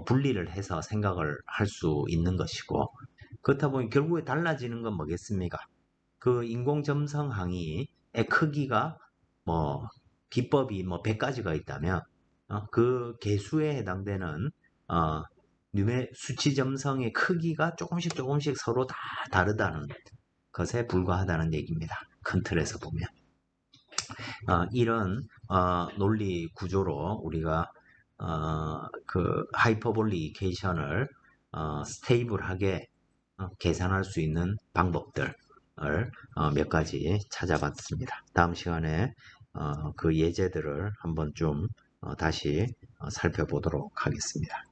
분리를 해서 생각을 할 수 있는 것이고 그렇다 보니 결국에 달라지는 건 뭐겠습니까? 그 인공점성항의 크기가 기법이 100가지가 있다면 그 개수에 해당되는 수치점성의 크기가 조금씩 서로 다 다르다는 것에 불과하다는 얘기입니다. 큰 틀에서 보면 이런 논리 구조로 우리가 그 하이퍼볼릭 이퀘이션을 스테이블하게 계산할 수 있는 방법들을 몇 가지 찾아봤습니다. 다음 시간에 그 예제들을 한번 좀 다시 살펴보도록 하겠습니다.